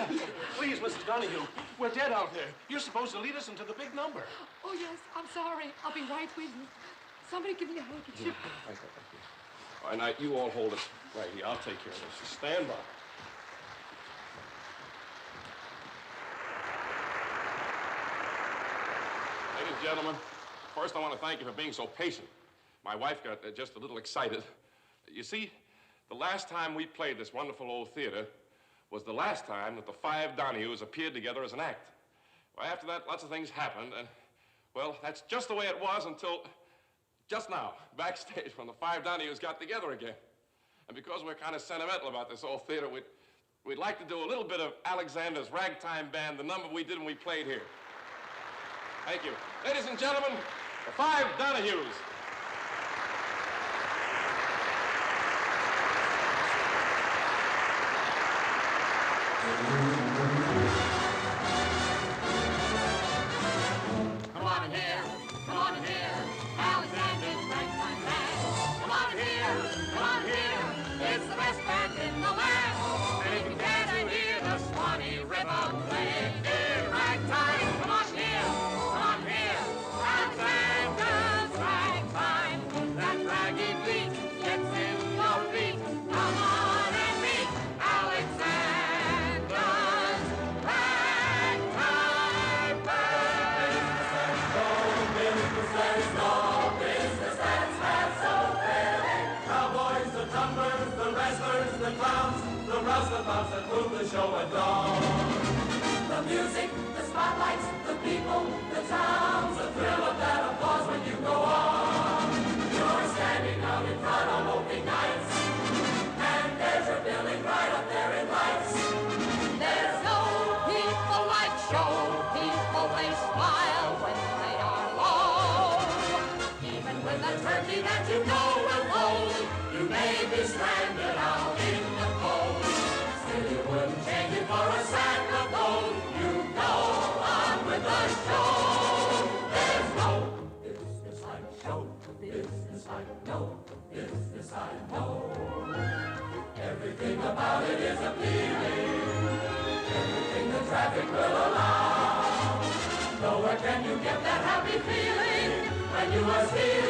Please, Mrs. Donahue, we're dead out there. You're supposed to lead us into the big number. Oh, yes, I'm sorry. I'll be right with you. Somebody give me a handkerchief. Thank you. All right, now, you all hold it right here. I'll take care of this. Stand by. Ladies and gentlemen, first I want to thank you for being so patient. My wife got just a little excited. You see, the last time we played this wonderful old theater was the last time that the five Donahues appeared together as an act. Well, after that, lots of things happened, and, well, that's just the way it was until just now, backstage, when the five Donahues got together again. And because we're kind of sentimental about this old theater, we'd like to do a little bit of Alexander's Ragtime Band, the number we did when we played here. Thank you. Ladies and gentlemen, the five Donahues. Come on in here, Alexander's Ragtime Band. Come on in here, it's the best band in the land. And if you care to hear the Swanee River playing in ragtime, come on here, Alexander's Ragtime. That raggy beat gets in your feet. Come on and meet Alexander's Ragtime Band. Business that's had so thrilling. Cowboys, the drummers, the wrestlers, the clowns, the roustabouts that move the show at dawn. The music, the spotlights, the people, the towns, the thrill of that applause when you go on. You're standing out in front on opening nights, and there's your billing right up there in lights. There's no people like show people, they smile when they are low. Even with a turkey that you know will fold, you may be stranded out in the cold. Still you wouldn't change it for a sack of gold. You go on with the show. There's no business like show, business like no business I know. Everything about it is appealing, everything the traffic will allow. Nowhere can you get that happy feeling when you are stealing